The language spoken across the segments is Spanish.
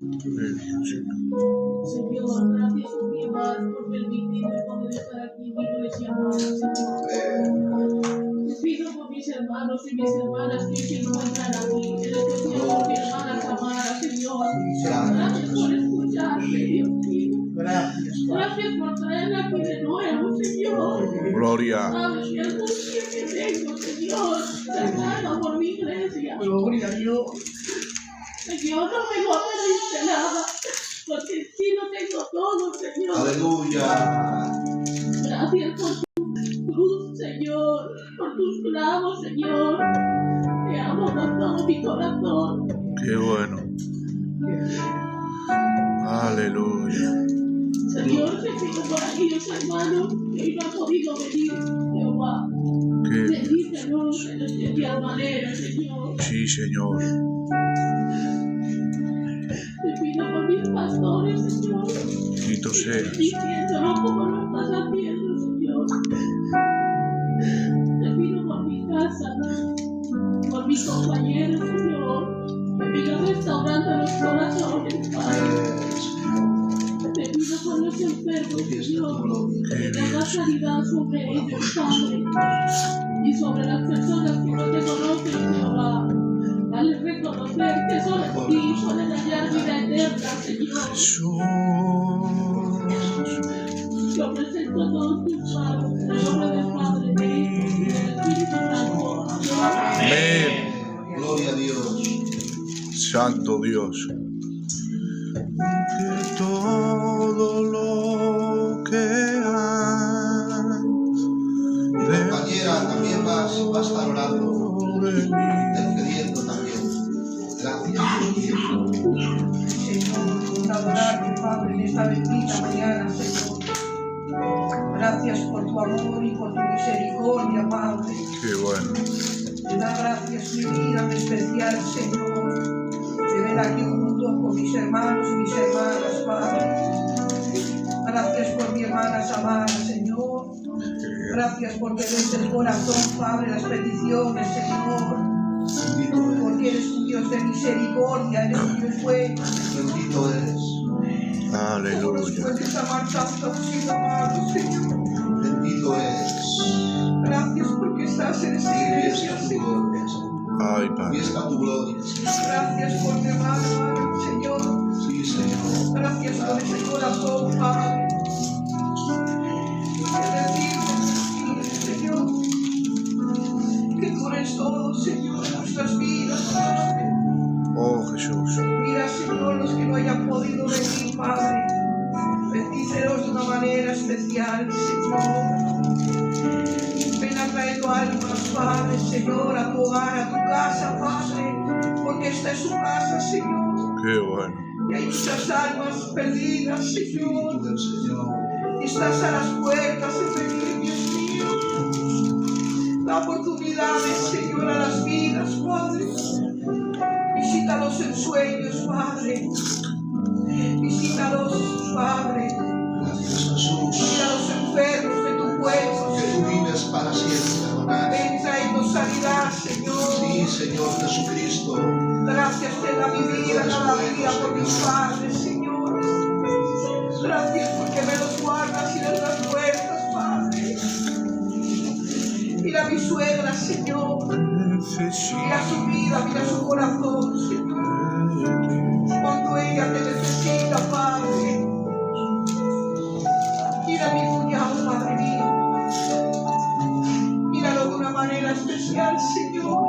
Señor, gracias un día más por permitirme poder estar aquí en mi iglesia amada, Señor. Te pido por mis hermanos y mis hermanas que se encuentran aquí, en especial por mi hermana Tamara, Señor. Gracias por escucharme, Dios mío. Gracias por traerla aquí de nuevo, Señor. Gloria. Sabes que angustia que tengo, Señor, cercana por mi iglesia. Gloria a Dios. Señor, no me lo pediste nada, porque sí lo tengo todo, Señor. Aleluya. Gracias por tu cruz, Señor, por tus clavos, Señor. Te amo con todo mi corazón. Qué bueno. Aleluya. Señor, te pido por aquellos hermanos que no han podido venir, Jehová. Bendícelos en especial manera, Señor. Sí, Señor. Te pido por mis pastores, Señor. Bendito seas. Diciéndolo como lo estás haciendo, Señor. Te pido por mi casa, por mis compañeros, Señor. Te pido restaurando los corazones, Padre. Te pido por los enfermos, Señor. Que hagas sanidad sobre ellos, Padre. Y sobre las personas que no te conocen, Jehová. Dale reconocer que solo en ti pueden hallar vida eterna, Señor. Yo presento a todos tus manos, en el nombre del Padre, del Hijo y del Espíritu Santo. Amén. Gloria a Dios. Santo Dios. Que todo lo que hay. Compañera, también vas a estar orando, intercediendo también. Gracias. Señor, adorarte, Padre, en esta bendita mañana, Señor. Gracias por tu amor y por tu misericordia, Padre. Qué bueno. Te da gracias mi vida en especial, Señor, de ver aquí junto con mis hermanos y mis hermanas, Padre. Gracias por mi hermana Samara, Señor. Gracias porque ves el corazón, Padre, las peticiones, Señor. Porque eres un Dios de misericordia, eres un Dios bueno. Bendito eres. Aleluya. Puedes amar tanto a tus amados, Señor. Bendito eres. Gracias porque estás en esta iglesia, Señor. Ay, Padre. Fiesta tu gloria. Gracias por mi hermano, Señor. Sí, Señor. Gracias por ese corazón, Padre. Que decimos, Señor, que tú eres todo, Señor, en nuestras vidas, Padre. Oh, Jesús. Mira, Señor, los que no hayan podido venir, Padre. Bendícelos de una manera especial, Señor. Ven atrayendo almas, Padre, Señor, a tu hogar, a tu casa, Padre. Porque esta es su casa, Señor. Qué bueno. Y hay muchas almas perdidas, Señor. Espíritu del Señor. Y estás a las puertas de venir, Dios mío. Da oportunidades, Señor, a las vidas, Padre. Visítalos en sueños, Padre. Visítalos, Padre. Gracias, Jesús. Mira a los enfermos de tu pueblo, Que tú Señor. vives para siempre, Adonai. Ven trayendo sanidad, Señor. Sí, Señor Jesucristo. Gracias te da mi vida cada día por mis padres, Señor. Gracias porque me los guardas y les das fuerzas, Padre. Mira a mi suegra, Señor. Mira su vida, mira su corazón, Señor. Cuando ella te necesita, Padre. Mira a mi cuñado, Padre mío. Míralo de una manera especial, Señor.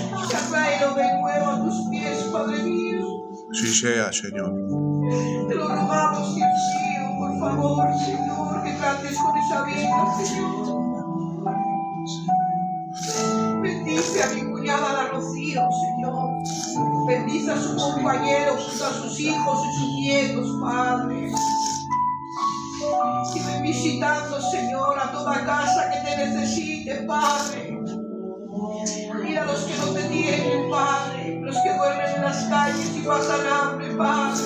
Y atráelo de nuevo a tus pies, Padre mío. Sí sea, Señor. Te lo rogamos, Dios mío, por favor, Señor, que trates con esa vida, Señor. Bendice a mi cuñada la Rocío, Señor. Bendice a su compañero junto a sus hijos y sus nietos, Padre. Y ven visitando, Señor, a toda casa que te necesite, Padre. Mira a los que no te tienen, Padre. Los que duermen en las calles y pasan hambre, Padre.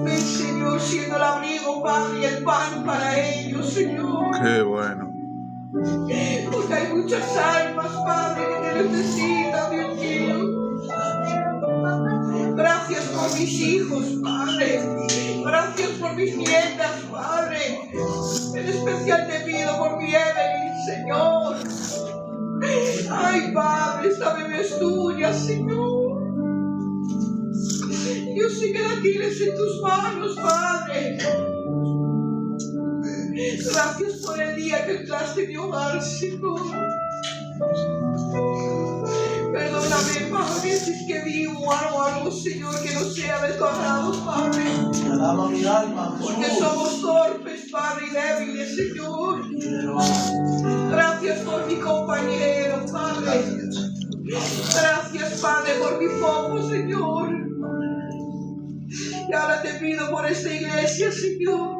Ven, Señor, siendo el abrigo, Padre, y el pan para ellos, Señor. Qué bueno. Porque hay muchas almas, Padre, que te necesitan, Dios mío. por mis hijos, Padre. Gracias por mis nietas, Padre. En especial te pido por mi Evelyn, Señor. Ay, Padre, esta bebé es tuya, Señor. Yo sé que la tienes en tus manos, Padre. Gracias por el día que entraste en mi hogar, Señor. Perdóname, Padre, si es que vi o algo, Señor, que no sea de tu agrado, Padre. Alaba mi alma, Jesús. Porque somos torpes, Padre, y débiles, Señor. Gracias por mi compañero, Padre. Gracias, Padre, por mi foco, Señor. Y ahora te pido por esta iglesia, Señor.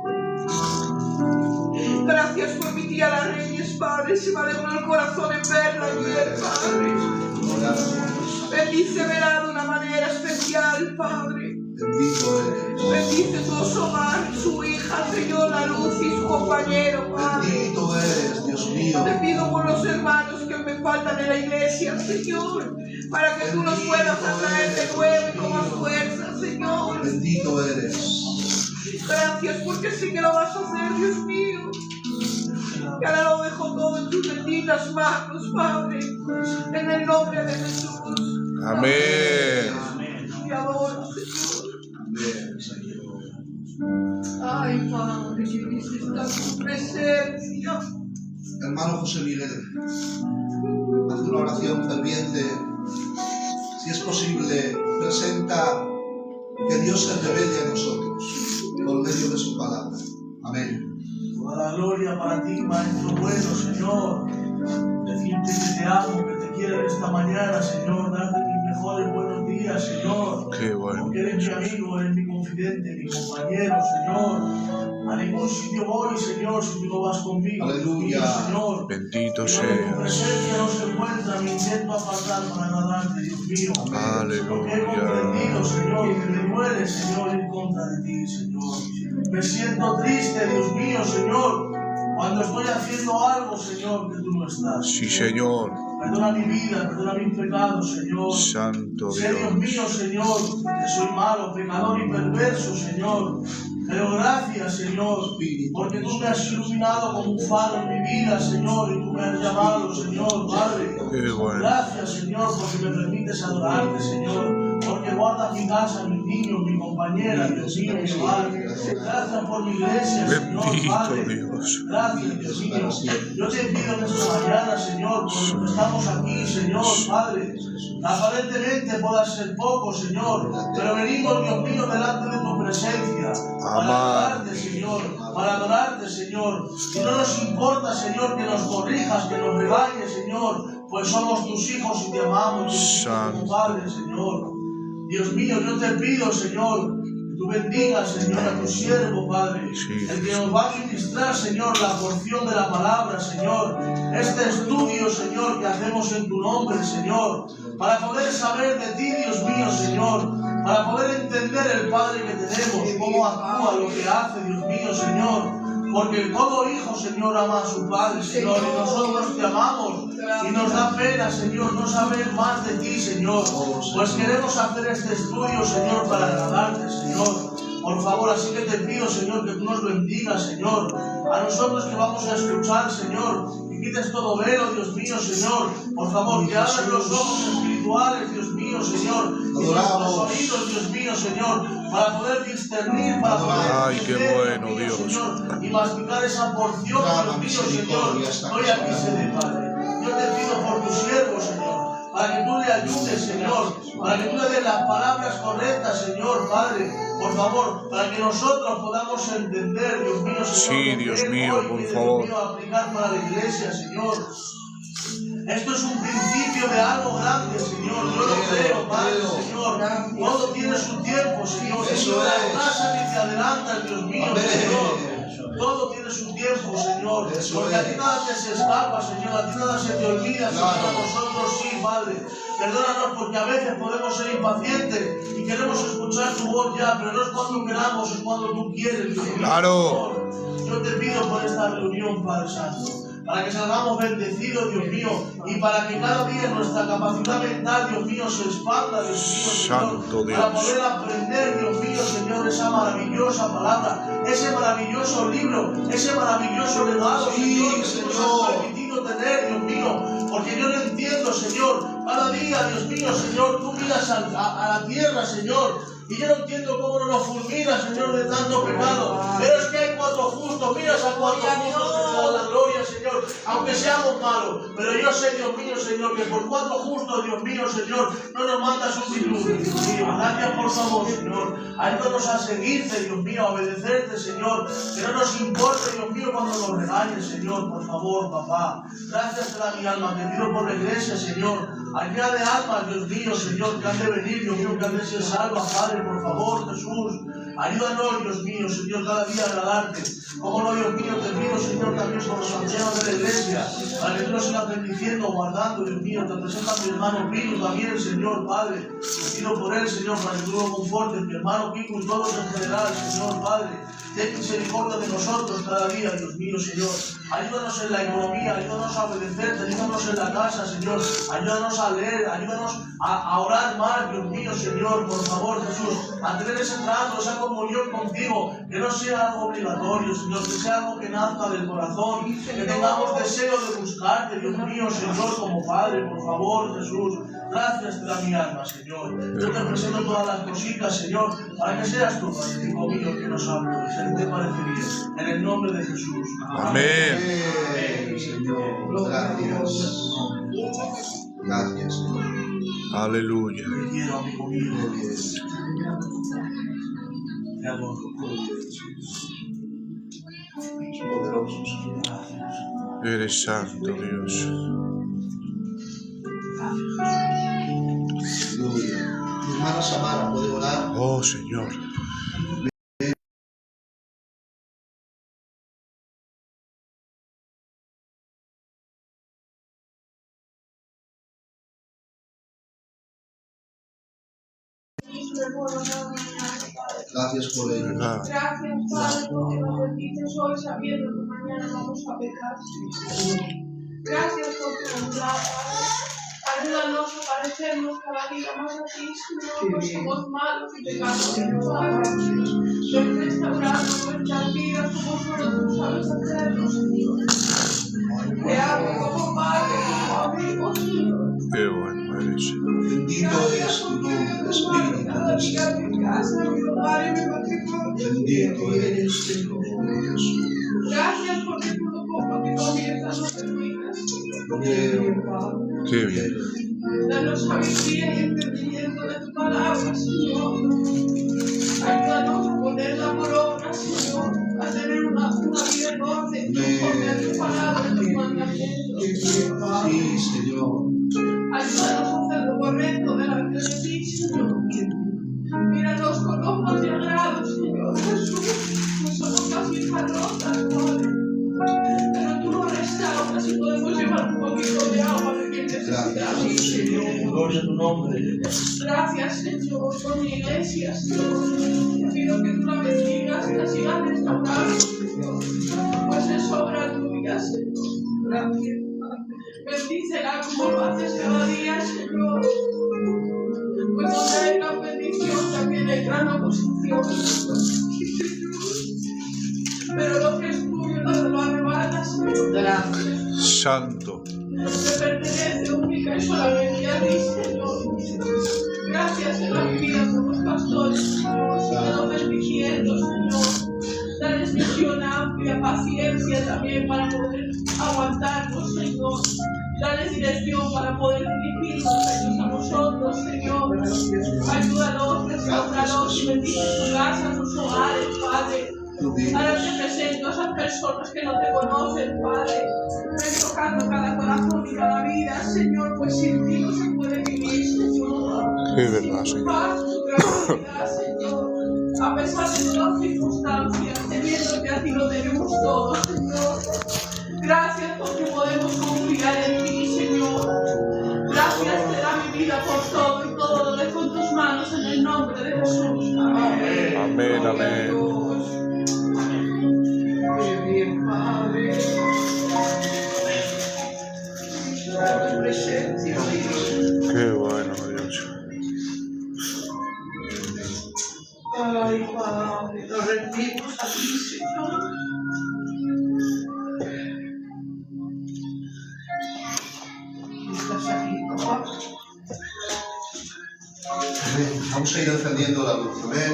Gracias por mi tía La Reyes, Padre. Se me alegró el corazón en verla ayer, Padre. Bendícemela de una manera especial, Padre. Bendito eres. Bendice todo su hogar, su hija, Señor, La Luz y su compañero, Padre. Bendito eres, Dios mío. Te pido por los hermanos que me faltan en la iglesia, Señor, para que tú los puedas atraer de nuevo y con más fuerza, Señor. Bendito eres. Gracias porque sé que lo vas a hacer, Dios mío. Y ahora lo dejo todo en tus benditas manos, Padre, en el nombre de Jesús. Amén. Te adoro, Señor. Amén, Señor. Ay, Padre, que necesitas tu presencia. Hermano José Miguel, haz una oración ferviente. Si es posible, presenta que Dios se revele a nosotros por medio de su palabra. Amén. Toda la gloria para ti, Maestro bueno, Señor. Decirte que te amo, que te quiero en esta mañana, Señor. Darte mis mejores buenos días, Señor. Qué bueno. Porque eres mi amigo, eres mi confidente, mi compañero, Señor. A ningún sitio voy, Señor, si tú no vas conmigo. Aleluya. Señor. Bendito Pero en tu seas. presencia no se encuentra mi intento apartar para agradarte, Dios mío. Porque he Aleluya. comprendido, Señor, que me duele, Señor, ir contra de ti, Señor. Me siento triste, Dios mío, Señor, cuando estoy haciendo algo, Señor, que tú no estás. Sí, Señor. Perdona mi vida, perdona mis pecados, Señor. Santo Sé, Dios Dios. mío, Señor, que soy malo, pecador y perverso, Señor. Pero gracias, Señor, porque tú me has iluminado como un faro en mi vida, Señor, y tú me has llamado, Señor, Padre. Qué bueno. Gracias, Señor, porque me permites adorarte, Señor, porque guardas mi casa, mis niños, mi compañera, Dios mío, mi hogar. Gracias por mi iglesia, Señor, Bendito Padre. Dios. Gracias, Dios mío. Yo te pido en esta mañana, Señor, por lo que estamos aquí, Señor, Padre. Aparentemente pueda ser poco, Señor, pero venimos, Dios mío, delante de tu presencia para adorarte, Señor, para adorarte, Señor. Y no nos importa, Señor, que nos corrijas, que nos regañes, Señor, pues somos tus hijos y te amamos, y te amamos como Padre, Señor. Dios mío, yo te pido, Señor, que tú bendigas, Señor, a tu siervo, Padre, Sí. el que nos va a ministrar, Señor, la porción de la palabra, Señor, este estudio, Señor, que hacemos en tu nombre, Señor, para poder saber de ti, Dios mío, Señor, para poder entender el Padre que tenemos, cómo actúa, lo que hace, Dios mío, Señor, porque todo hijo, Señor, ama a su Padre, Señor, y nosotros te amamos, y nos da pena, Señor, no saber más de ti, Señor, pues queremos hacer este estudio, Señor, para agradarte, Señor. Por favor, así que te pido, Señor, que tú nos bendigas, Señor, a nosotros que vamos a escuchar, Señor, que quites todo velo, Dios mío, Señor, por favor, que abras los ojos espirituales, Dios mío, Señor, y nuestros oídos, Dios mío, Señor, para poder discernir, para poder Ay, qué entender, bueno, Dios mío, Dios. Señor, y masticar esa porción, Dios mío, Señor, hoy aquí se dé, Padre. Yo te pido por tu siervo, Señor, para que tú le ayudes, Señor, para que tú le des las palabras correctas, Señor, Padre, por favor, para que nosotros podamos entender, Dios mío, Señor, Sí, lo que Dios Él mío, hoy por quiere, favor. Dios mío, aplicar para la iglesia, Señor. Esto es un principio de algo grande, Señor. Yo lo creo, Padre, Señor. Todo tiene su tiempo, Señor. Eso Señor, es. atrasa ni te adelantas, Dios mío, Amén. Señor. Todo tiene su tiempo, Señor. Eso Porque a ti es. nada te se escapa, Señor. A ti nada se te olvida, Señor. Claro. A nosotros sí, Padre. Perdónanos porque a veces podemos ser impacientes y queremos escuchar tu voz ya, pero no es cuando queramos, es cuando tú quieres, Dios mío, Claro. Señor. Yo te pido por esta reunión, Padre Santo. para que salgamos bendecidos, Dios mío, y para que cada día nuestra capacidad mental, Dios mío, se expanda, Dios mío, Santo Señor, Dios. para poder aprender, Dios mío, Señor, esa maravillosa palabra, ese maravilloso libro, ese maravilloso legado, Señor, que tú nos has permitido tener, Dios mío, porque yo no entiendo, Señor, cada día, Dios mío, Señor, tú miras a la tierra, Señor, y yo no entiendo cómo no nos fulmina, Señor, de tanto pecado. Pero es que hay 4 justos, miras a 4 justos que te dan la gloria, Señor, aunque seamos malos. Pero yo sé, Dios mío, Señor, que por 4 justos, Dios mío, Señor, no nos mandas un diluvio, Dios mío. Gracias por favor, Señor. Ayúdanos a seguirte, Dios mío, a obedecerte, Señor. Que no nos importe, Dios mío, cuando nos regañes, Señor, por favor, papá. Gracias te da mi alma, te pido por la iglesia, Señor. Ayuda de almas, Dios mío, Señor, que han de venir, Dios mío, que han de ser salvas, Padre, por favor, Jesús. Ayúdanos, Dios mío, Señor, cada día a agradarte. Como no, Dios mío, te pido, Señor, también por los ancianos de la iglesia, para que tú nos sigas bendiciendo, guardando, Dios mío. Te presento a mi hermano Pico también, Señor, Padre. Te pido por él, Señor, para que tú lo confortes, mi hermano Pico y todos en general, Señor, Padre. Ten misericordia de nosotros cada día, Dios mío, Señor. Ayúdanos en la economía, ayúdanos a obedecerte, ayúdanos en la casa, Señor. Ayúdanos a leer, ayúdanos a orar más, Dios mío, Señor, por favor, Jesús. A tener ese trato, esa comunión contigo, que no sea algo obligatorio, Señor, que sea algo que nazca del corazón, que tengamos deseo de buscarte, Dios mío, Señor, como Padre, por favor, Jesús. Gracias te da mi alma, Señor. Yo te presento todas las cositas, Señor, para que seas tú, Padre, Hijo mío, que nos hables. ¿Qué te parecería? En el nombre de Jesús. Amén. Señor. Gracias. Gracias, Señor. Aleluya. Te quiero, amigo mío. Te adoro. Poderosos. Eres santo, Dios. Aleluya. Mi hermana Samara puede orar. Oh, Señor. Gracias por ello. ¿Verdad? Gracias, Padre, porque nos bendices hoy sabiendo que mañana vamos a pecar. Gracias por tu bondad, Padre. Ayúdanos a parecernos cada día más a ti, Señor, pues somos malos y pecadores, Padre. Ven restaurando nuestras vidas como solo tú sabes hacerlo, Señor. Te amo como Padre, como amigo, Señor. Qué bueno eres. Bendito es tu nombre, Espíritu del Señor. Bendito eres tu nombre, Jesús. Gracias porque tú lo poco que comienzas no terminas. Qué bien. Danos sabiduría y entendimiento de tu palabra, Señor. Ayúdanos a ponerla por obra, Señor, a tener una vida en orden, conforme a tu palabra y tus mandamientos. Sí, Señor. Ayúdanos a hacer lo correcto delante de ti, Señor. Míranos con ojos de agrado, Señor Jesús, pues somos casi hijas rotas, Padre. Pero tú nos restauras y podemos llevar un poquito de agua de que necesitamos, Señor. Gloria a tu nombre. Gracias, Señor, por mi iglesia, Señor. Te pido que tú la bendigas y la sigas restaurando, Señor. Pues es obra tuya, Señor. Gracias, Padre. Bendícela como lo haces cada día, Señor. Pues donde hay gran bendición también hay gran oposición. Pero lo que es tuyo no lo arrebatas, Señor. Gracias. Santo. Me pertenece única y solamente a ti, Señor. Gracias en la vida por los pastores, Señor. Síguenos bendiciendo, Señor. Dales visión amplia, paciencia también para poder aguantarnos, Señor. Dales dirección para poder dirigirnos ellos a nosotros, Señor. Ayúdanos, restauranos y bendice su casa, sus hogares, Padre. Ahora te presento a esas personas que no te conocen, Padre. Ven tocando cada corazón y cada vida, Señor, pues sin ti no se puede vivir, Señor. Es verdad, Señor. Paz, tu tranquilidad, Señor. A pesar de todas las circunstancias, teniéndote a ti lo tenemos todo, Señor. Gracias porque podemos confiar en ti, Señor. Gracias te da mi vida por todo y todo lo dejo en tus manos en el nombre de Jesús. Amén. Amén, amén. Qué bien, Padre. venimos a ti, Señor. Estás aquí, papá. Amén. Vamos a ir encendiendo la luz. Amén.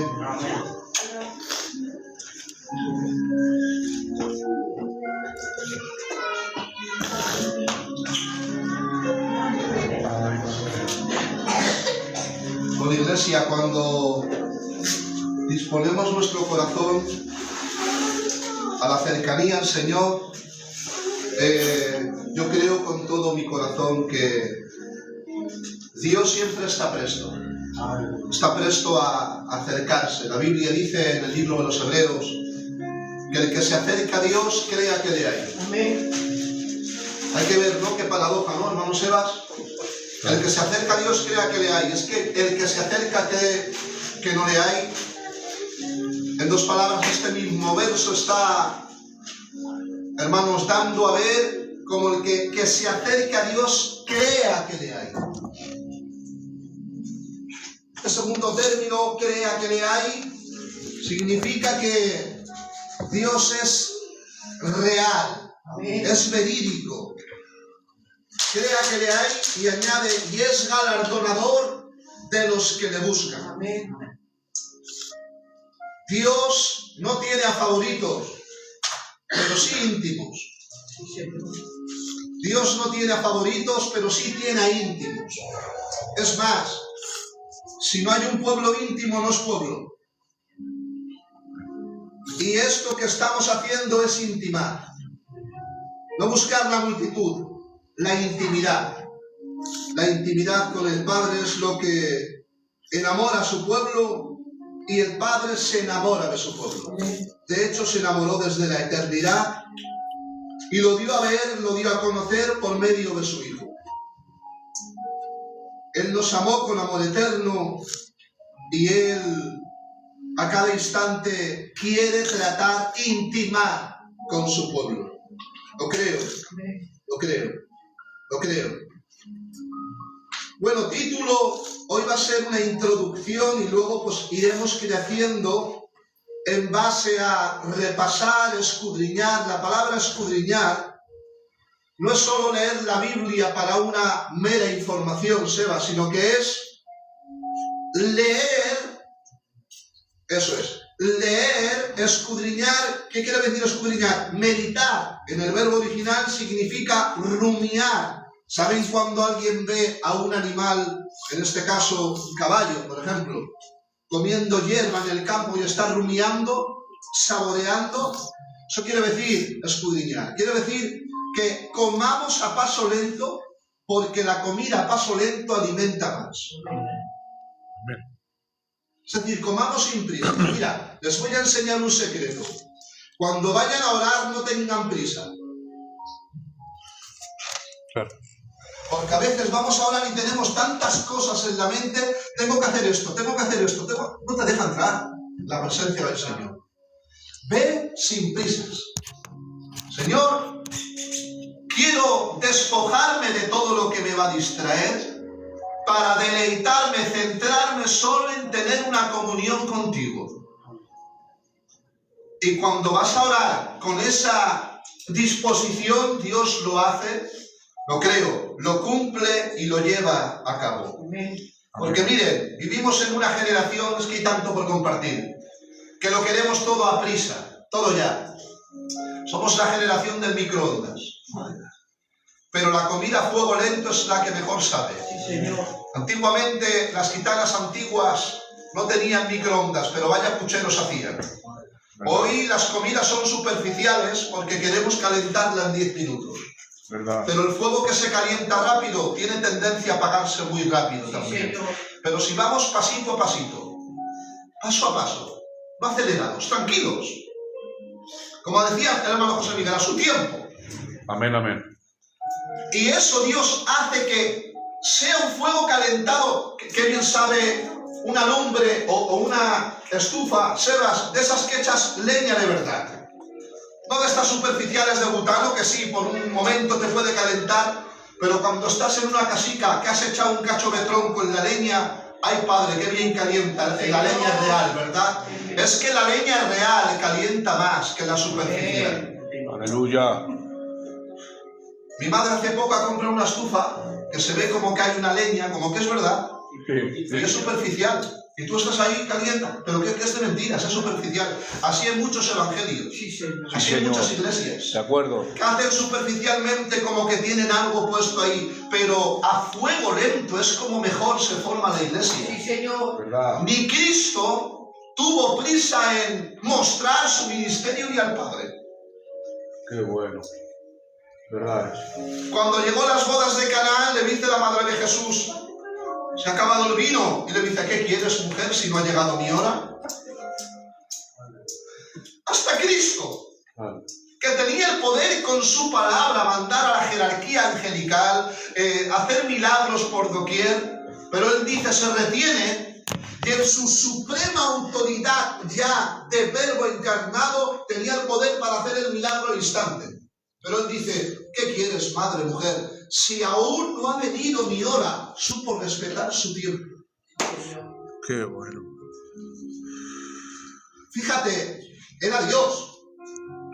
Bueno, iglesia, cuando disponemos nuestro corazón a la cercanía al Señor, yo creo con todo mi corazón que Dios siempre está presto. Está presto a acercarse. La Biblia dice en el libro de los Hebreos que el que se acerca a Dios crea que le hay. Amén. Hay que ver, ¿no? Qué paradoja, ¿no, hermano Sebas? El que se acerca a Dios crea que le hay. Es que el que se acerca que no le hay. En dos palabras, este mismo verso está, hermanos, dando a ver como el que se acerca a Dios crea que le hay. El segundo término, crea que le hay, significa que Dios es real, es verídico. Crea que le hay y añade, y es galardonador de los que le buscan. Amén. Dios no tiene a favoritos, pero sí íntimos. Sí, Señor. Dios no tiene a favoritos, pero sí tiene a íntimos. Es más, si no hay un pueblo íntimo, no es pueblo. Y esto que estamos haciendo es intimar. No buscar la multitud, la intimidad. La intimidad con el Padre es lo que enamora a su pueblo y el Padre se enamora de su pueblo. De hecho, se enamoró desde la eternidad y lo dio a ver, lo dio a conocer por medio de su Hijo. Él nos amó con amor eterno y Él a cada instante quiere tratar, intimar con su pueblo. Lo creo, lo creo, lo creo. Bueno, título, hoy va a ser una introducción y luego pues iremos creciendo en base a repasar, escudriñar. La palabra escudriñar no es solo leer la Biblia para una mera información, Seba, sino que es leer, eso es, leer, escudriñar. ¿Qué quiere decir escudriñar? Meditar. En el verbo original significa rumiar. ¿Saben cuando alguien ve a un animal, en este caso un caballo, por ejemplo, comiendo hierba en el campo y está rumiando, saboreando? Eso quiere decir escudriñar. Quiere decir que comamos a paso lento, porque la comida a paso lento alimenta más. Amén. Es decir, comamos sin prisa. Mira, les voy a enseñar un secreto. Cuando vayan a orar, no tengan prisa. Claro. Porque a veces vamos a orar y tenemos tantas cosas en la mente. Tengo que hacer esto, tengo que hacer esto. No te deja entrar la presencia del Señor. Ve sin prisas. Señor, quiero despojarme de todo lo que me va a distraer para deleitarme, centrarme solo en tener una comunión contigo. Y cuando vas a orar con esa disposición, Dios lo hace, lo creo, lo cumple y lo lleva a cabo. Porque miren, vivimos en una generación, es que hay tanto por compartir, que lo queremos todo a prisa, todo ya. Somos la generación del microondas. Pero la comida a fuego lento es la que mejor sabe. Sí, Señor. Antiguamente, las gitanas antiguas no tenían microondas, pero vaya pucheros hacían. Hoy las comidas son superficiales porque queremos calentarla en 10 minutos. ¿Verdad? Pero el fuego que se calienta rápido tiene tendencia a apagarse muy rápido también. Pero si vamos pasito a pasito, paso a paso, no acelerados, tranquilos. Como decía el hermano José Miguel, a su tiempo. Amén, amén. Y eso Dios hace que sea un fuego calentado, que bien sabe una lumbre o una estufa, Sebas, de esas que echas leña de verdad. No de estas superficiales de butano que sí, por un momento te puede calentar, pero cuando estás en una casica que has echado un cacho de tronco en la leña, ay Padre, qué bien calienta, la leña es real, ¿verdad? Es que la leña real calienta más que la superficial. Aleluya. Mi madre hace poco ha comprado una estufa que se ve como que hay una leña, como que es verdad, Sí. y es superficial. Y tú estás ahí caliente, pero que es de mentiras, es superficial. Así en muchos evangelios, Sí, Señor. así en Señor. muchas iglesias. De acuerdo. Que hacen superficialmente como que tienen algo puesto ahí, pero a fuego lento es como mejor se forma la Sí, iglesia. Señor. ¿Verdad? Ni Cristo tuvo prisa en mostrar su ministerio ni al Padre. Qué bueno. ¿Verdad? Cuando llegó a las bodas de Canaán, le dice la madre de Jesús: se ha acabado el vino. Y le dice: ¿qué quieres, mujer, si no ha llegado mi hora? Hasta Cristo, Vale. que tenía el poder con su palabra mandar a la jerarquía angelical, hacer milagros por doquier, pero él dice, se retiene, que en su suprema autoridad ya de verbo encarnado tenía el poder para hacer el milagro al instante. Pero él dice, ¿qué quieres, madre, mujer? Si aún no ha venido mi hora, supo respetar su tiempo. Qué bueno. Fíjate, era Dios.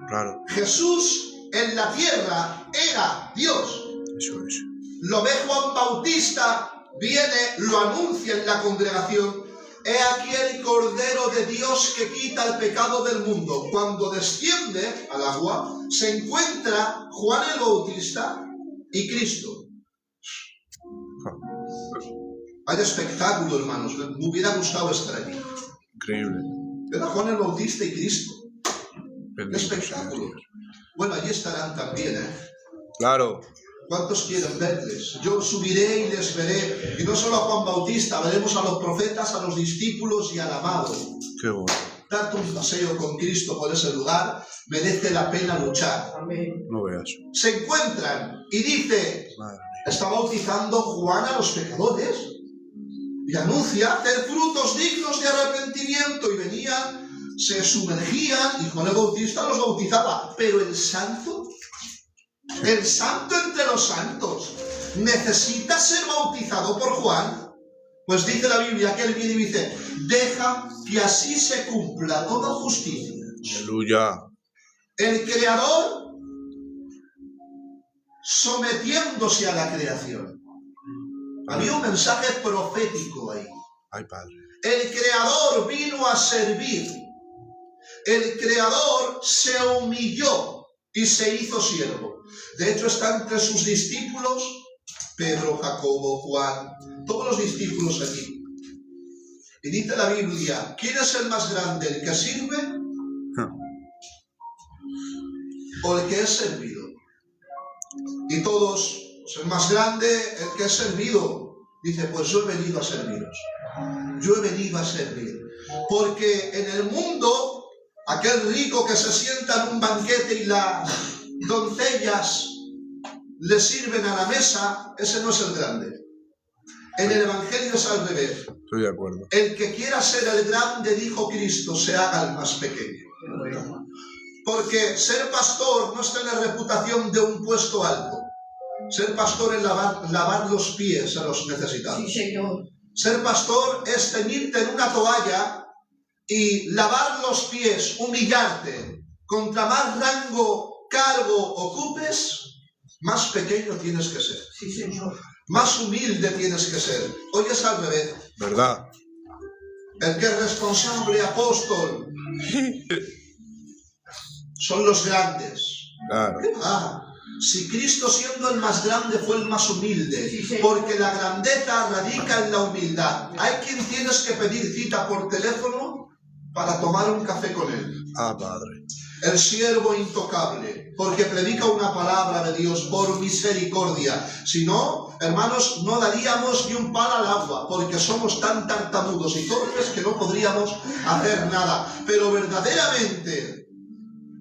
Claro. Jesús en la tierra era Dios. Eso es. Lo ve Juan Bautista, viene, lo anuncia en la congregación. He aquí el Cordero de Dios que quita el pecado del mundo. Cuando desciende al agua, se encuentra Juan el Bautista y Cristo. Vaya espectáculo, hermanos. Me hubiera gustado estar allí. Increíble. Era Juan el Bautista y Cristo. ¡Qué Bendito sea espectáculo! Dios. Bueno, allí estarán también, ¿eh? Claro. ¿Cuántos quieren verles? Yo subiré y les veré. Y no solo a Juan Bautista, veremos a los profetas, a los discípulos y al amado. Qué bueno. Darte un paseo con Cristo por ese lugar merece la pena luchar. Amén. No veas. Se encuentran y dice, Madre mía. está bautizando Juan a los pecadores y anuncia hacer frutos dignos de arrepentimiento, y venían, se sumergían y Juan el Bautista los bautizaba. Pero el santo entre los santos, necesita ser bautizado por Juan. Pues dice la Biblia que él viene y dice, deja que así se cumpla toda justicia. Aleluya. El Creador sometiéndose a la creación. Había un mensaje profético ahí. Ay, Padre. El Creador vino a servir. El Creador se humilló y se hizo siervo. De hecho, está entre sus discípulos Pedro, Jacobo, Juan, todos los discípulos aquí. Y dice la Biblia, ¿quién es el más grande, el que sirve o el que es servido? Y todos, pues el más grande, el que es servido. Dice, pues yo he venido a serviros. Yo he venido a servir. Porque en el mundo, aquel rico que se sienta en un banquete y las doncellas le sirven a la mesa, ese no es el grande. En el Evangelio es al revés. Estoy de acuerdo. El que quiera ser el grande, dijo Cristo, se haga el más pequeño. Porque ser pastor no es tener reputación de un puesto alto. Ser pastor es lavar los pies a los necesitados. Sí, Señor. Ser pastor es ceñirte en una toalla y lavar los pies, humillarte. Contra más rango, cargo ocupes, más pequeño tienes que ser. Sí, Señor. Más humilde tienes que ser. Hoy es al revés. ¿Verdad? El que es responsable, apóstol, son los grandes. Claro. Si Cristo siendo el más grande fue el más humilde, Sí, sí. porque la grandeza radica en la humildad. Hay quien tienes que pedir cita por teléfono para tomar un café con él. Ah, Padre. El siervo intocable, porque predica una palabra de Dios por misericordia. Si no, hermanos, no daríamos ni un palo al agua, porque somos tan tartamudos y torpes que no podríamos hacer nada. Pero verdaderamente,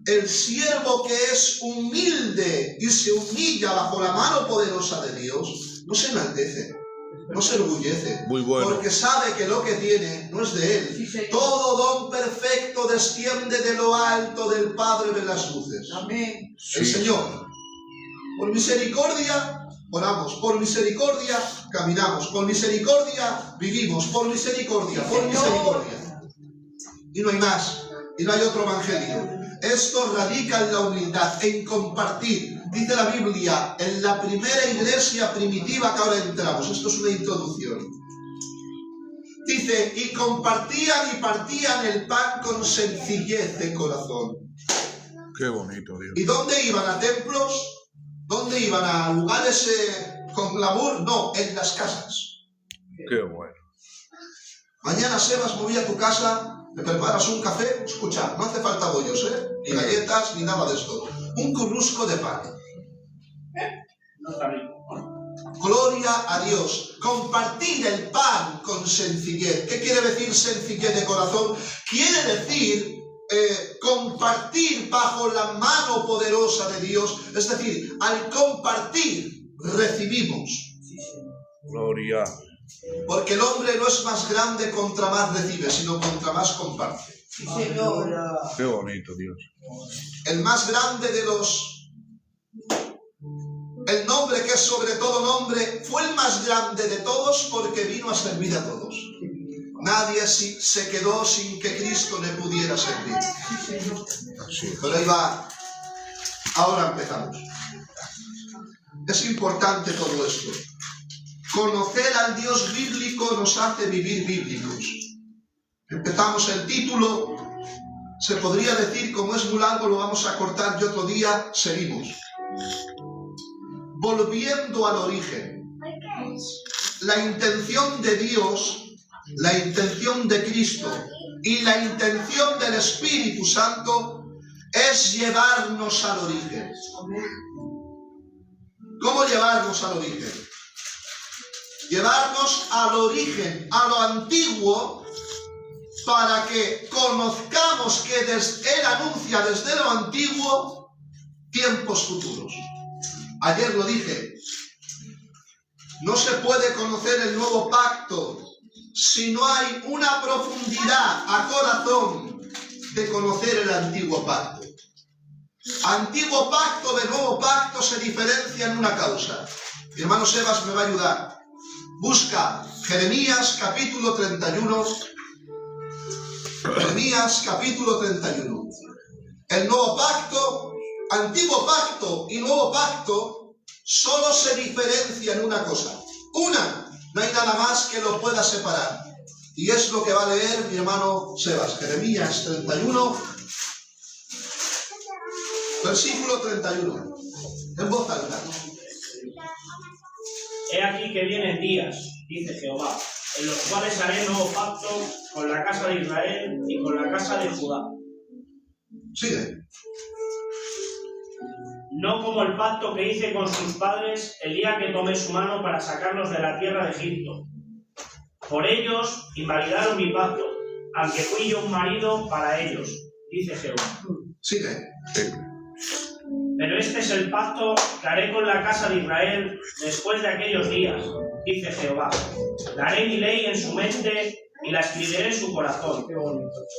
el siervo que es humilde y se humilla bajo la mano poderosa de Dios, no se enaltece, no se orgullece, Muy bueno. porque sabe que lo que tiene no es de él. Sí, Señor. Todo don perfecto desciende de lo alto del Padre de las luces, Amén. el Sí. Señor. Por misericordia oramos, por misericordia caminamos, por misericordia vivimos, por misericordia, por misericordia. y no hay más, y no hay otro evangelio. Esto radica en la humildad, en compartir. Dice la Biblia, en la primera iglesia primitiva que ahora entramos, esto es una introducción. Dice, y compartían y partían el pan con sencillez de corazón. Qué bonito, Dios. ¿Y dónde iban? ¿A templos? ¿Dónde iban? ¿A lugares con glamour? No, en las casas. Qué bueno. Mañana, Sebas, me voy a tu casa, me preparas un café, escucha, no hace falta bollos, ni galletas, ni nada de esto. Un currusco de pan. No está rico. Gloria a Dios. Compartir el pan con sencillez. ¿Qué quiere decir sencillez de corazón? Quiere decir compartir bajo la mano poderosa de Dios. Es decir, al compartir recibimos. Gloria. Porque el hombre no es más grande contra más recibe, sino contra más comparte. Sí, Señor. Qué bonito, Dios. El más grande de los... El nombre que es sobre todo nombre, fue el más grande de todos porque vino a servir a todos. Nadie se quedó sin que Cristo le pudiera servir. Así. Pero ahí va. Ahora empezamos. Es importante todo esto. Conocer al Dios bíblico nos hace vivir bíblicos. Empezamos el título. Se podría decir, como es muy largo, lo vamos a cortar y otro día seguimos. Volviendo al origen. La intención de Dios, la intención de Cristo y la intención del Espíritu Santo es llevarnos al origen. ¿Cómo llevarnos al origen? Llevarnos al origen, a lo antiguo, para que conozcamos que Él anuncia desde lo antiguo tiempos futuros. Ayer lo dije, no se puede conocer el nuevo pacto si no hay una profundidad a corazón de conocer el antiguo pacto. Antiguo pacto de nuevo pacto se diferencia en una causa. Mi hermano Sebas me va a ayudar. Busca Jeremías capítulo 31. Jeremías capítulo 31. El nuevo pacto, antiguo pacto y nuevo pacto solo se diferencia en una cosa. Una, no hay nada más que lo pueda separar. Y es lo que va a leer mi hermano Sebas. Jeremías 31, versículo 31. En voz alta. He aquí que vienen días, dice Jehová, en los cuales haré nuevo pacto con la casa de Israel y con la casa de Judá. Sigue. No como el pacto que hice con sus padres el día que tomé su mano para sacarlos de la tierra de Egipto. Por ellos invalidaron mi pacto, aunque fui yo un marido para ellos, dice Jehová. Sigue. Pero este es el pacto que haré con la casa de Israel después de aquellos días, dice Jehová. Daré mi ley en su mente y la escribiré en su corazón.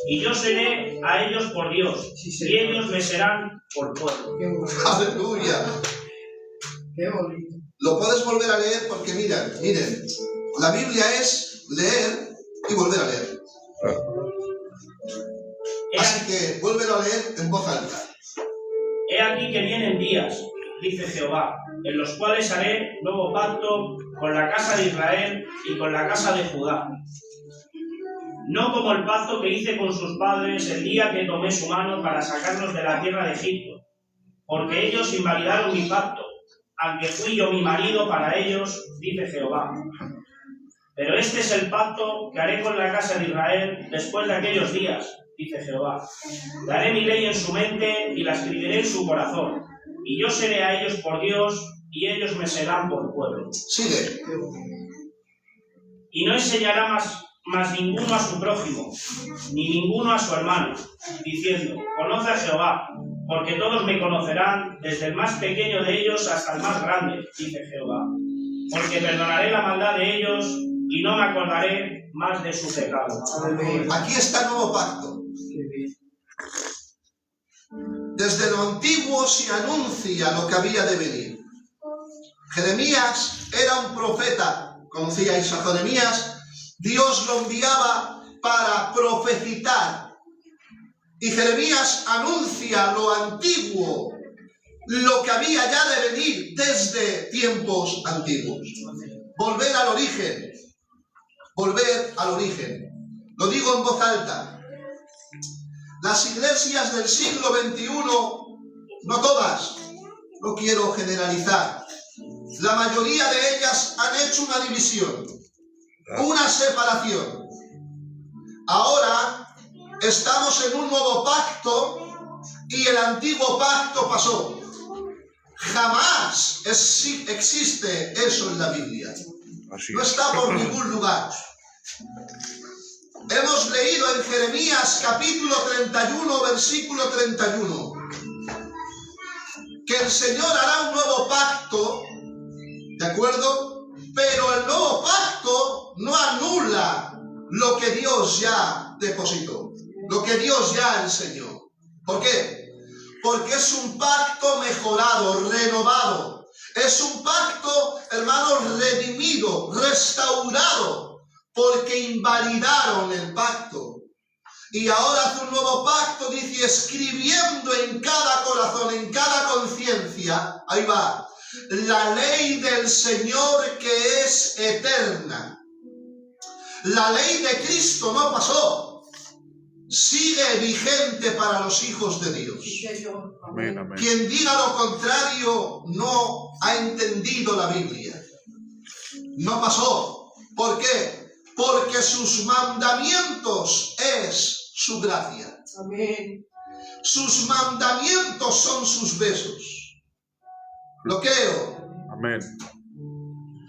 Y yo seré a ellos por Dios, y ellos me serán por pueblo. Aleluya. Qué bonito. Lo puedes volver a leer porque miren, la Biblia es leer y volver a leer. Así que vuélvelo a leer en voz alta. He aquí que vienen días, dice Jehová, en los cuales haré nuevo pacto con la casa de Israel y con la casa de Judá. No como el pacto que hice con sus padres el día que tomé su mano para sacarlos de la tierra de Egipto, porque ellos invalidaron mi pacto, aunque fui yo mi marido para ellos, dice Jehová. Pero este es el pacto que haré con la casa de Israel después de aquellos días, dice Jehová. Daré mi ley en su mente y la escribiré en su corazón, y yo seré a ellos por Dios, y ellos me serán por pueblo. Sigue. Y no enseñará más ninguno a su prójimo, ni ninguno a su hermano, diciendo, conoce a Jehová, porque todos me conocerán, desde el más pequeño de ellos hasta el más grande, dice Jehová. Porque perdonaré la maldad de ellos, y no me acordaré más de su pecado. Aquí está el nuevo pacto. Desde lo antiguo se anuncia lo que había de venir. Jeremías era un profeta, conocíais a Jeremías. Dios lo enviaba para profetizar Y Jeremías anuncia lo antiguo, lo que había ya de venir desde tiempos antiguos. Volver al origen. Volver al origen. Lo digo en voz alta. Las iglesias del siglo XXI, no todas, no quiero generalizar, la mayoría de ellas han hecho una división, una separación. Ahora estamos en un nuevo pacto y el antiguo pacto pasó. Jamás existe eso en la Biblia. No está por ningún lugar. Hemos leído en Jeremías capítulo 31, versículo 31, que el Señor hará un nuevo pacto, ¿de acuerdo? Pero el nuevo pacto no anula lo que Dios ya depositó, lo que Dios ya enseñó. ¿Por qué? Porque es un pacto mejorado, renovado. Es un pacto, hermanos, redimido, restaurado, porque invalidaron el pacto. Y ahora hace un nuevo pacto, dice, escribiendo en cada corazón, en cada conciencia, ahí va, la ley del Señor que es eterna. La ley de Cristo no pasó. Sigue vigente para los hijos de Dios. Amén, amén. Quien diga lo contrario no ha entendido la Biblia. No pasó. ¿Por qué? Porque sus mandamientos es su gracia. Amén. Sus mandamientos son sus besos. Lo creo. Amén.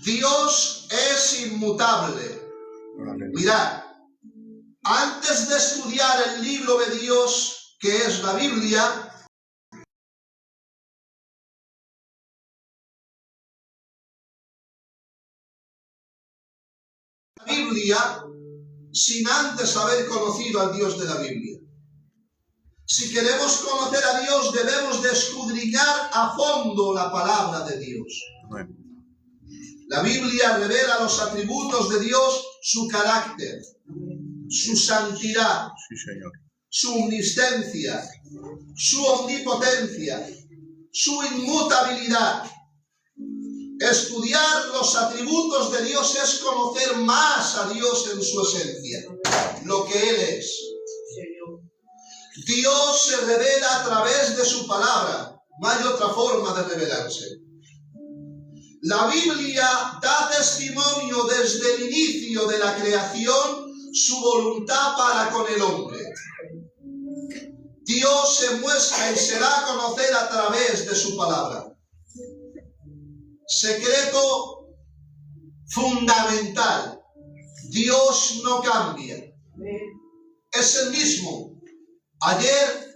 Dios es inmutable. Aleluya. Mirad. Antes de estudiar el libro de Dios, que es la Biblia, sin antes haber conocido al Dios de la Biblia. Si queremos conocer a Dios, debemos de escudriñar a fondo la palabra de Dios. Amén. La Biblia revela los atributos de Dios, su carácter, su santidad, Sí, Señor. su omnisciencia, su omnipotencia, su inmutabilidad. Estudiar los atributos de Dios es conocer más a Dios en su esencia, lo que Él es. Dios se revela a través de su palabra, no hay otra forma de revelarse. La Biblia da testimonio desde el inicio de la creación su voluntad para con el hombre. Dios se muestra y se da a conocer a través de su palabra. Secreto fundamental. Dios no cambia. Es el mismo. Ayer,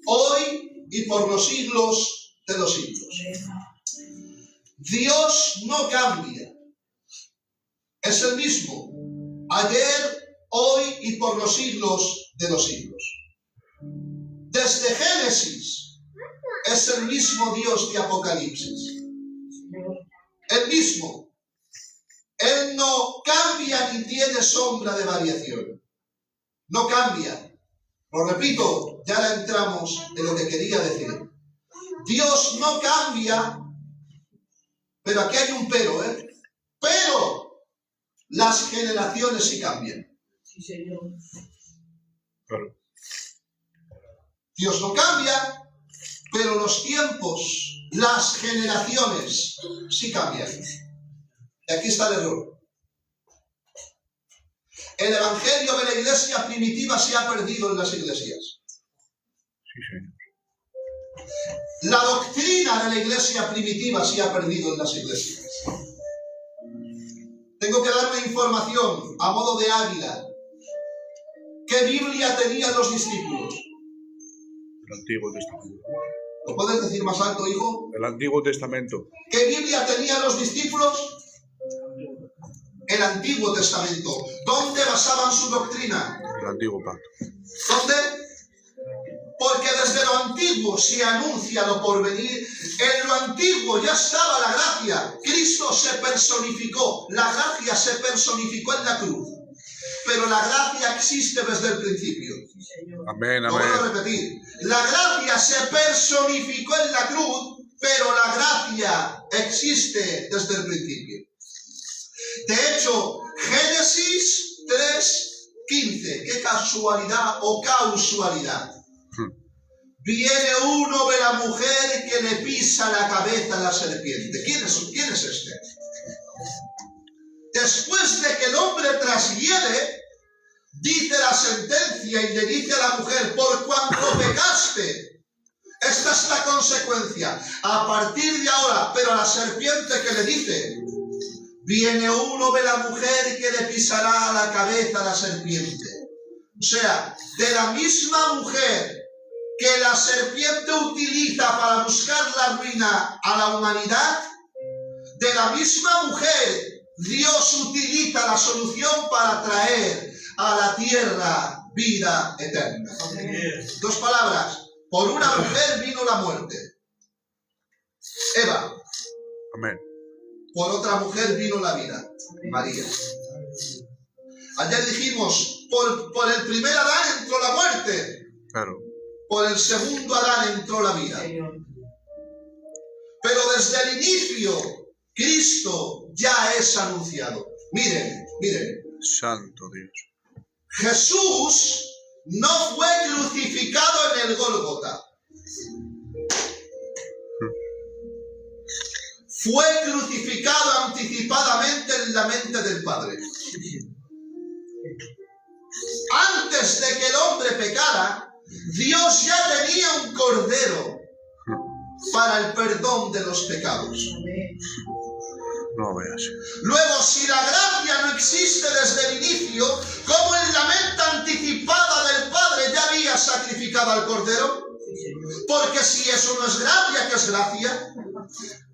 hoy y por los siglos de los siglos. Dios no cambia. Es el mismo. Ayer, hoy y por los siglos de los siglos. Desde Génesis es el mismo Dios de Apocalipsis. El mismo. Él no cambia ni tiene sombra de variación. No cambia. Lo repito, ya ahora entramos en lo que quería decir. Dios no cambia, pero aquí hay un pero, Pero las generaciones sí cambian. Sí, Señor. Claro. Dios no cambia, pero los tiempos, las generaciones sí cambian. Y aquí está el error. El evangelio de la iglesia primitiva se ha perdido en las iglesias. Sí, Señor. La doctrina de la iglesia primitiva se ha perdido en las iglesias. Tengo que dar una información a modo de águila. ¿Qué Biblia tenían los discípulos? El Antiguo Testamento. ¿Lo puedes decir más alto, hijo? El Antiguo Testamento. ¿Qué Biblia tenían los discípulos? El Antiguo Testamento. ¿Dónde basaban su doctrina? El Antiguo Pacto. ¿Dónde? Porque desde lo antiguo se anuncia lo porvenir. En lo antiguo ya estaba la gracia. Cristo se personificó. La gracia se personificó en la cruz. pero la gracia existe desde el principio. Amén, Lo voy a amén. repetir. La gracia se personificó en la cruz, pero la gracia existe desde el principio. De hecho, Génesis 3:15, qué casualidad o causalidad. Viene uno de la mujer que le pisa la cabeza a la serpiente. ¿Quién es este? Después de que el hombre trashiere, dice la sentencia y le dice a la mujer, por cuanto pecaste, esta es la consecuencia. A partir de ahora, pero a la serpiente que le dice, viene uno de la mujer que le pisará la cabeza a la serpiente. O sea, de la misma mujer que la serpiente utiliza para buscar la ruina a la humanidad, de la misma mujer Dios utiliza la solución para traer a la tierra vida eterna. Dos palabras, por una mujer vino la muerte, Eva. Amén. Por otra mujer vino la vida, María. Ayer dijimos, por el primer Adán entró la muerte, Claro. por el segundo Adán entró la vida. Pero desde el inicio, Cristo ya es anunciado. Miren, Santo Dios. Jesús no fue crucificado en el Gólgota. Fue crucificado anticipadamente en la mente del Padre. Antes de que el hombre pecara, Dios ya tenía un cordero para el perdón de los pecados. No veas. Luego, si la gracia no existe desde el inicio, ¿cómo en la mente anticipada del Padre ya había sacrificado al cordero? Porque si eso no es gracia, ¿qué es gracia?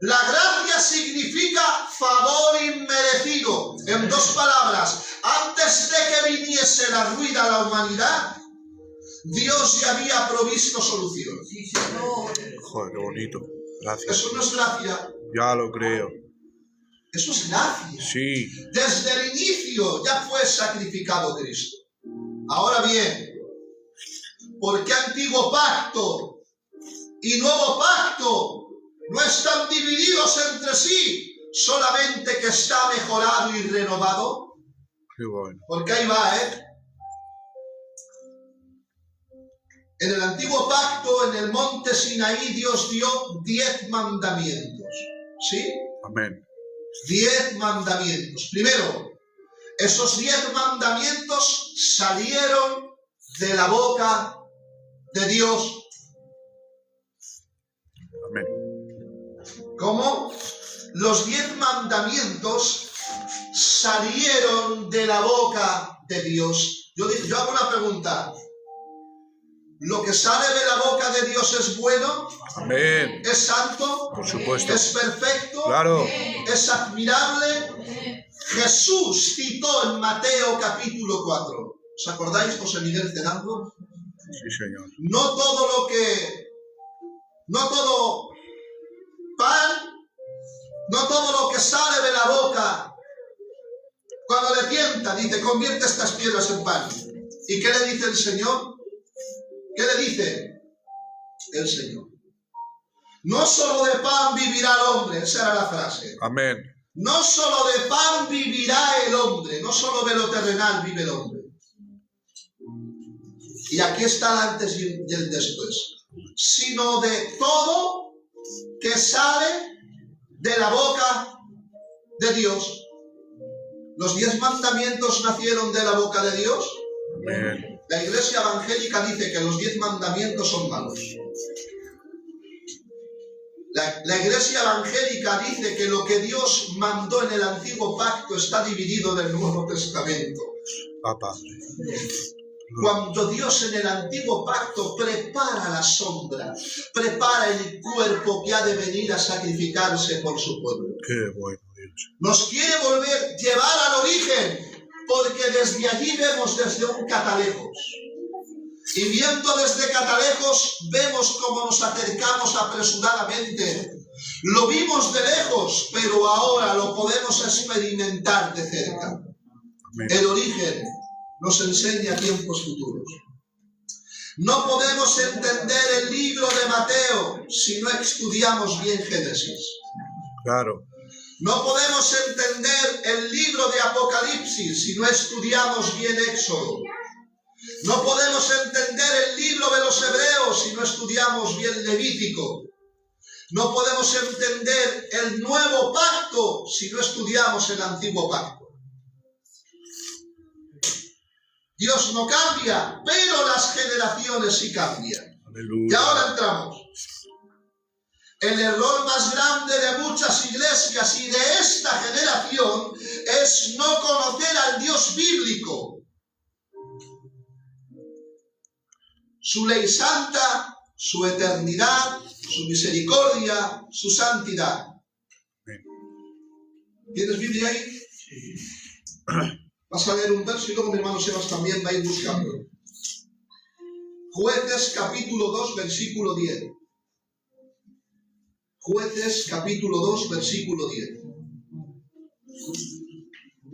La gracia significa favor inmerecido. En dos palabras, antes de que viniese la ruina a la humanidad, Dios ya había provisto solución. Joder, qué bonito. Gracias. Eso no es gracia, Ya lo creo. eso es gracia. Sí. Desde el inicio ya fue sacrificado Cristo. Ahora bien, ¿por qué antiguo pacto y nuevo pacto no están divididos entre sí? Solamente que está mejorado y renovado. Qué bueno. Porque ahí va, En el antiguo pacto, en el monte Sinaí, Dios dio 10 mandamientos. ¿Sí? Amén. 10 mandamientos. Primero, esos 10 mandamientos salieron de la boca de Dios. Amén. ¿Cómo? Los 10 mandamientos salieron de la boca de Dios. Yo hago una pregunta. ¿Lo que sale de la boca de Dios es bueno? Amén. ¿Es santo? Por supuesto. ¿Es perfecto? Claro. ¿Es admirable? Jesús citó en Mateo capítulo 4. ¿Os acordáis, José Miguel cenando? Sí, Señor. No todo pan, no todo lo que sale de la boca, cuando le tienta, dice, convierte estas piedras en pan. ¿Y qué le dice el Señor? ¿Qué le dice el Señor? No solo de pan vivirá el hombre, esa era la frase. Amén. No solo de pan vivirá el hombre, no solo de lo terrenal vive el hombre. Y aquí está el antes y el después. Sino de todo que sale de la boca de Dios. ¿Los 10 mandamientos nacieron de la boca de Dios? Amén. La Iglesia evangélica dice que los 10 mandamientos son malos. La Iglesia evangélica dice que lo que Dios mandó en el antiguo pacto está dividido del Nuevo Testamento. Papá. Cuando Dios en el antiguo pacto prepara la sombra, prepara el cuerpo que ha de venir a sacrificarse por su pueblo. Qué bueno, Dios. Nos quiere llevar al origen, porque desde allí vemos desde un catalejos. Y viendo desde catalejos, vemos cómo nos acercamos apresuradamente. Lo vimos de lejos, pero ahora lo podemos experimentar de cerca. Amén. El origen nos enseña tiempos futuros. No podemos entender el libro de Mateo si no estudiamos bien Génesis. Claro. No podemos entender el libro de Apocalipsis si no estudiamos bien Éxodo. No podemos entender el libro de los Hebreos si no estudiamos bien Levítico. No podemos entender el nuevo pacto si no estudiamos el antiguo pacto. Dios no cambia, pero las generaciones sí cambian. Aleluya. Y ahora entramos. El error más grande de muchas iglesias y de esta generación es no conocer al Dios bíblico. Su ley santa, su eternidad, su misericordia, su santidad. ¿Tienes Biblia ahí? Sí. Vas a leer un verso y luego mi hermano Sebas también va a ir buscando. Jueces capítulo 2, versículo 10. Jueces capítulo 2, versículo 10.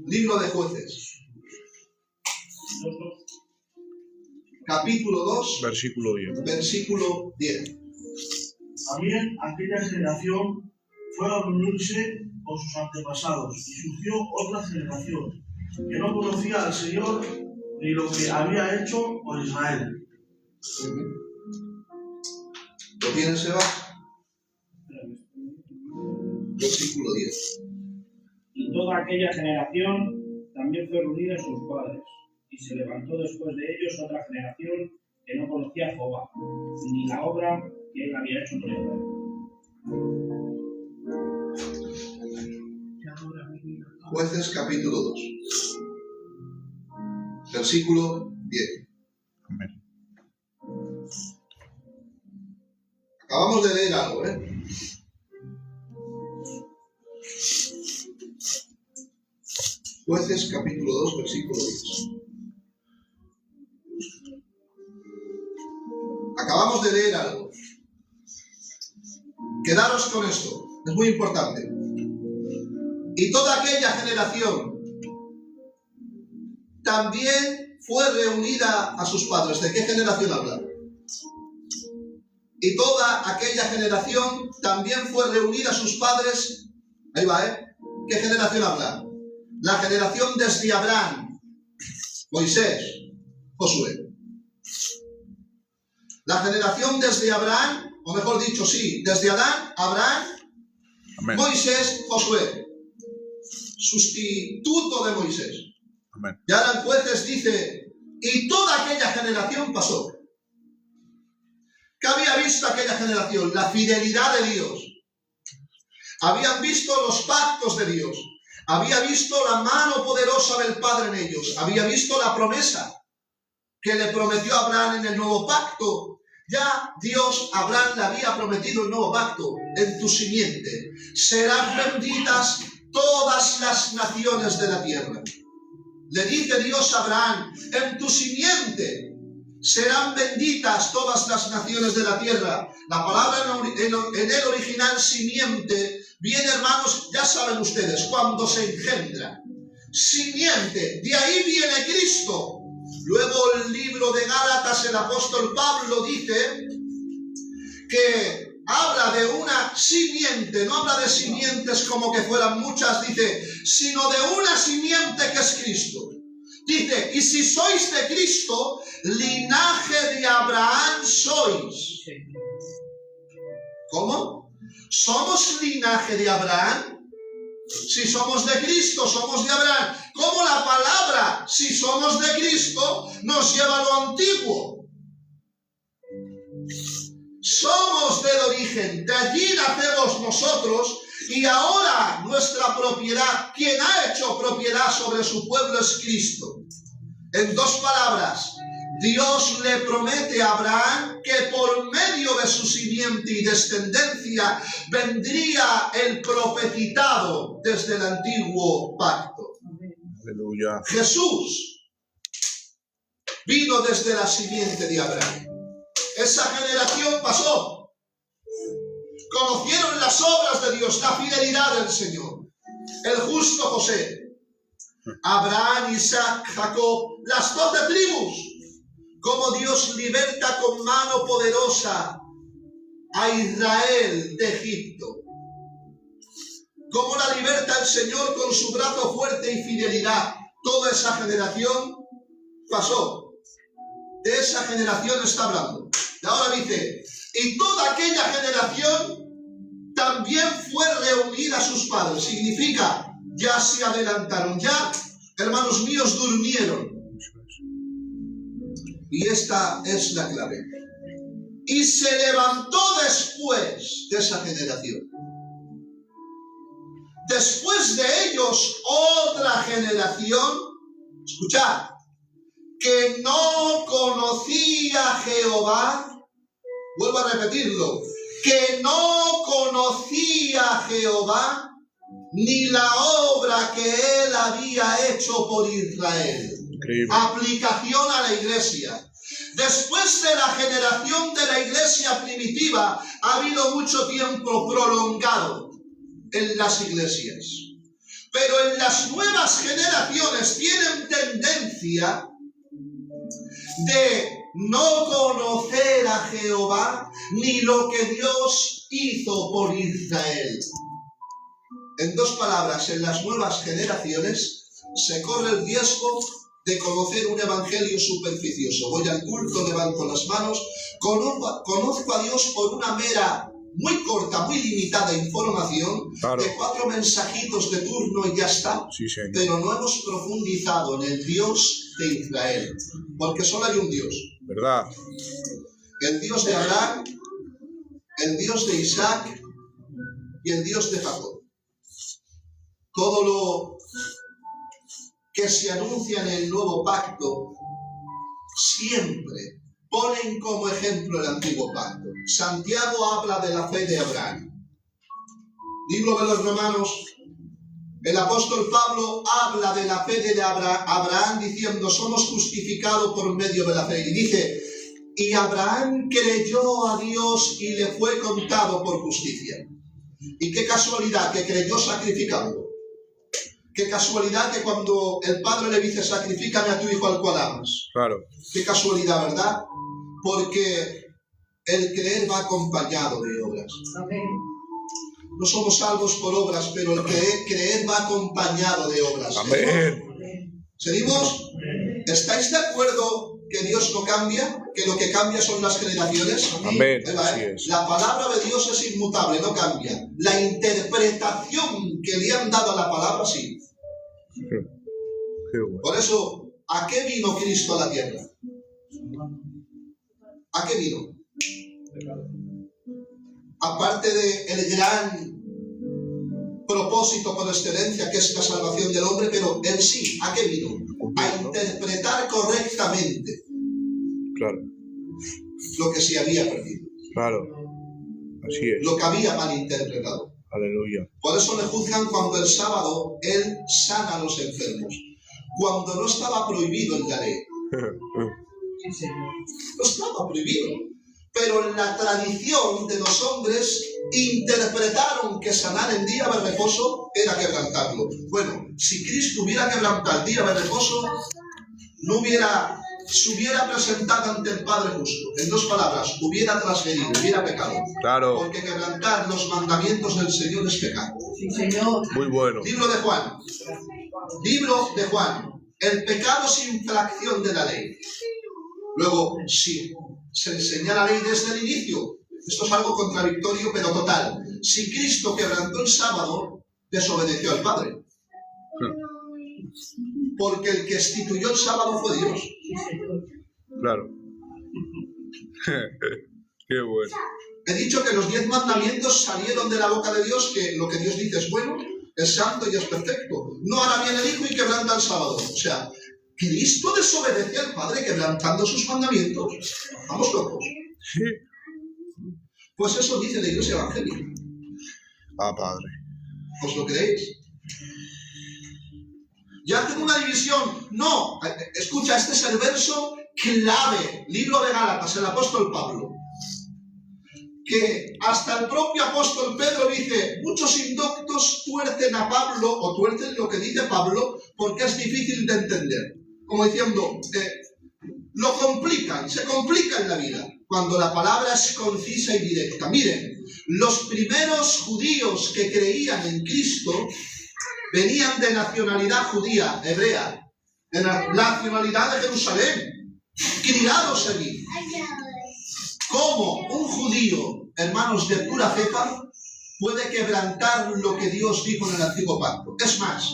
Libro de Jueces. Capítulo 2, Versículo 10. versículo 10. También aquella generación fue a reunirse con sus antepasados y surgió otra generación que no conocía al Señor ni lo que había hecho por Israel. ¿Lo tienes, Sebas? Versículo 10. Y toda aquella generación también fue reunida en sus padres, y se levantó después de ellos otra generación que no conocía a Jehová, ni la obra que él había hecho por Israel. Jueces capítulo 2. Versículo 10. Amén. Acabamos de leer algo, Jueces capítulo 2, versículo 10. Acabamos de leer algo. Quedaros con esto, es muy importante. Y toda aquella generación también fue reunida a sus padres. ¿De qué generación habla? Y toda aquella generación también fue reunida a sus padres. Ahí va, ¿Qué generación habla? La generación desde Abraham, Moisés, Josué. La generación desde Abraham, o mejor dicho, sí, desde Adán, Abraham, Amén. Moisés, Josué. Sustituto de Moisés. Amén. Y ahora en Jueces dice, y toda aquella generación pasó. ¿Qué había visto aquella generación? La fidelidad de Dios. Habían visto los pactos de Dios. Había visto la mano poderosa del Padre en ellos. Había visto la promesa que le prometió a Abraham en el nuevo pacto. Ya Dios a Abraham le había prometido el nuevo pacto. En tu simiente serán benditas todas las naciones de la tierra. Le dice Dios a Abraham, en tu simiente serán benditas todas las naciones de la tierra. La palabra en el original simiente viene, hermanos, ya saben ustedes, cuando se engendra. Simiente, de ahí viene Cristo. Luego el libro de Gálatas, el apóstol Pablo dice que habla de una simiente, no habla de simientes como que fueran muchas, dice, sino de una simiente que es Cristo. Dice, y si sois de Cristo, linaje de Abraham sois. ¿Cómo? ¿Somos linaje de Abraham? Si somos de Cristo, somos de Abraham. ¿Cómo la palabra, si somos de Cristo, nos lleva a lo antiguo? Somos del origen, de allí nacemos nosotros, y ahora nuestra propiedad, quien ha hecho propiedad sobre su pueblo es Cristo. En dos palabras, Dios le promete a Abraham que por medio de su simiente y descendencia vendría el profetizado desde el antiguo pacto. Aleluya. Jesús vino desde la simiente de Abraham. Esa generación pasó. Conocieron las obras de Dios, la fidelidad del Señor. El justo José. Abraham, Isaac, Jacob, las 12 tribus. Cómo Dios liberta con mano poderosa a Israel de Egipto. Cómo la liberta el Señor con su brazo fuerte y fidelidad. Toda esa generación pasó. De esa generación está hablando. Y ahora dice, y toda aquella generación también fue reunida a sus padres. Significa, ya se adelantaron, ya, hermanos míos, durmieron. Y esta es la clave. Y se levantó después de esa generación. Después de ellos, otra generación, escuchad, que no conocía a Jehová. Vuelvo a repetirlo. Que no conocía a Jehová, ni la obra que él había hecho por Israel. Increíble. Aplicación a la iglesia. Después de la generación de la iglesia primitiva, ha habido mucho tiempo prolongado en las iglesias. Pero en las nuevas generaciones tienen tendencia de no conocer a Jehová ni lo que Dios hizo por Israel. En dos palabras, en las nuevas generaciones se corre el riesgo de conocer un evangelio superficioso. Voy al culto, levanto las manos, conozco a Dios por una mera, muy corta, muy limitada información, Claro. de 4 mensajitos de turno y ya está. Sí, Señor. Pero no hemos profundizado en el Dios de Israel, porque solo hay un Dios. ¿Verdad? El Dios de Abraham, el Dios de Isaac y el Dios de Jacob. Todo lo que se anuncia en el nuevo pacto siempre ponen como ejemplo el antiguo pacto. Santiago habla de la fe de Abraham. Libro de los Romanos, el apóstol Pablo habla de la fe de Abraham diciendo, somos justificados por medio de la fe. Y dice, y Abraham creyó a Dios y le fue contado por justicia. Y qué casualidad que creyó sacrificando. Qué casualidad que cuando el padre le dice, sacrifícame a tu hijo al cual amas. Claro. Qué casualidad, ¿verdad? Porque el creer va acompañado de obras. Amén. No somos salvos por obras, pero el creer va acompañado de obras. Amén. ¿Seguimos? ¿Estáis de acuerdo que Dios no cambia? ¿Que lo que cambia son las generaciones? Amén. Ahí va, Así ¿eh? es. La palabra de Dios es inmutable, no cambia. La interpretación que le han dado a la palabra, sí. Qué bueno. Por eso, ¿a qué vino Cristo a la tierra? ¿A qué vino? Aparte del gran propósito por excelencia que es la salvación del hombre, pero en sí, ¿a qué vino? A interpretar correctamente Claro. lo que se había perdido, Claro. Así es. lo que había malinterpretado. Aleluya. Por eso le juzgan cuando el sábado él sana a los enfermos, cuando no estaba prohibido en la ley. Sí, Señor. No estaba prohibido. Pero en la tradición de los hombres interpretaron que sanar el día de reposo era quebrantarlo. Bueno, si Cristo hubiera quebrantado el día de reposo, se hubiera presentado ante el Padre justo. En dos palabras, hubiera transgredido, hubiera pecado. Claro. Porque quebrantar los mandamientos del Señor es pecado. Sí, Señor. Muy bueno. Libro de Juan. Libro de Juan. El pecado es infracción de la ley. Luego, si se enseña la ley desde el inicio, esto es algo contradictorio, pero total. Si Cristo quebrantó el sábado, desobedeció al Padre. Porque el que instituyó el sábado fue Dios. Sí, Señor. Claro. Qué bueno. He dicho que los 10 mandamientos salieron de la boca de Dios, que lo que Dios dice es bueno, es santo y es perfecto. No hará bien el hijo y quebranta el sábado. O sea, Cristo desobedeció al Padre quebrantando sus mandamientos. Vamos locos. Sí. Pues eso dice la Iglesia Evangélica. Ah, Padre. ¿Os lo creéis? Ya hacen una división. No, escucha, este es el verso clave. Libro de Gálatas, el apóstol Pablo. que hasta el propio apóstol Pedro dice, muchos indoctos tuercen a Pablo, o tuercen lo que dice Pablo, porque es difícil de entender. Como diciendo, lo complican, se complican la vida, cuando la palabra es concisa y directa. Miren, los primeros judíos que creían en Cristo venían de nacionalidad judía, hebrea, de la nacionalidad de Jerusalén, criados allí. ¿Cómo un judío, hermanos, de pura cepa, puede quebrantar lo que Dios dijo en el Antiguo Pacto? Es más,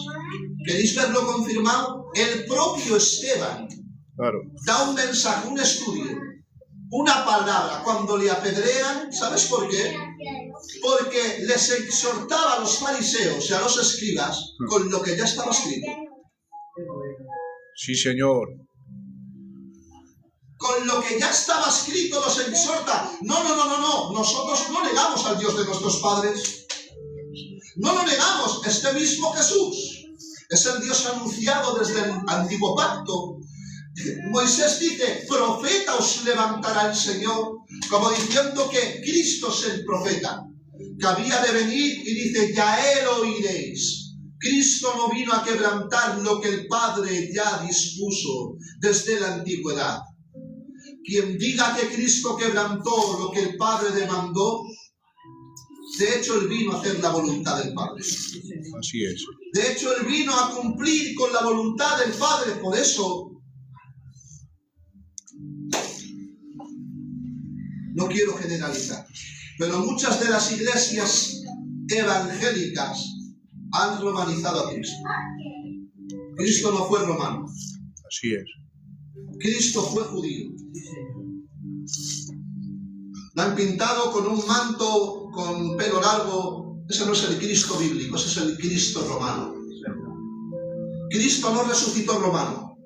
¿queréis verlo confirmado? El propio Esteban da un mensaje, un estudio, una palabra cuando le apedrean. ¿Sabes por qué? Porque les exhortaba a los fariseos y a los escribas con lo que ya estaba escrito. Sí, Señor. Con lo que ya estaba escrito los exhorta. No. Nosotros no negamos al Dios de nuestros padres. No lo negamos. Este mismo Jesús es el Dios anunciado desde el Antiguo Pacto. Moisés dice, profeta os levantará el Señor, como diciendo que Cristo es el profeta, que había de venir, y dice, ya él oiréis. Cristo no vino a quebrantar lo que el Padre ya dispuso desde la antigüedad. Quien diga que Cristo quebrantó lo que el Padre demandó, de hecho él vino a hacer la voluntad del Padre. Así es. De hecho él vino a cumplir con la voluntad del Padre. Por eso no quiero generalizar, pero muchas de las iglesias evangélicas han romanizado a Cristo. Cristo no fue romano. Así es. Cristo fue judío. Lo han pintado con un manto, con pelo largo. Ese no es el Cristo bíblico, ese es el Cristo romano. Cristo no resucitó romano.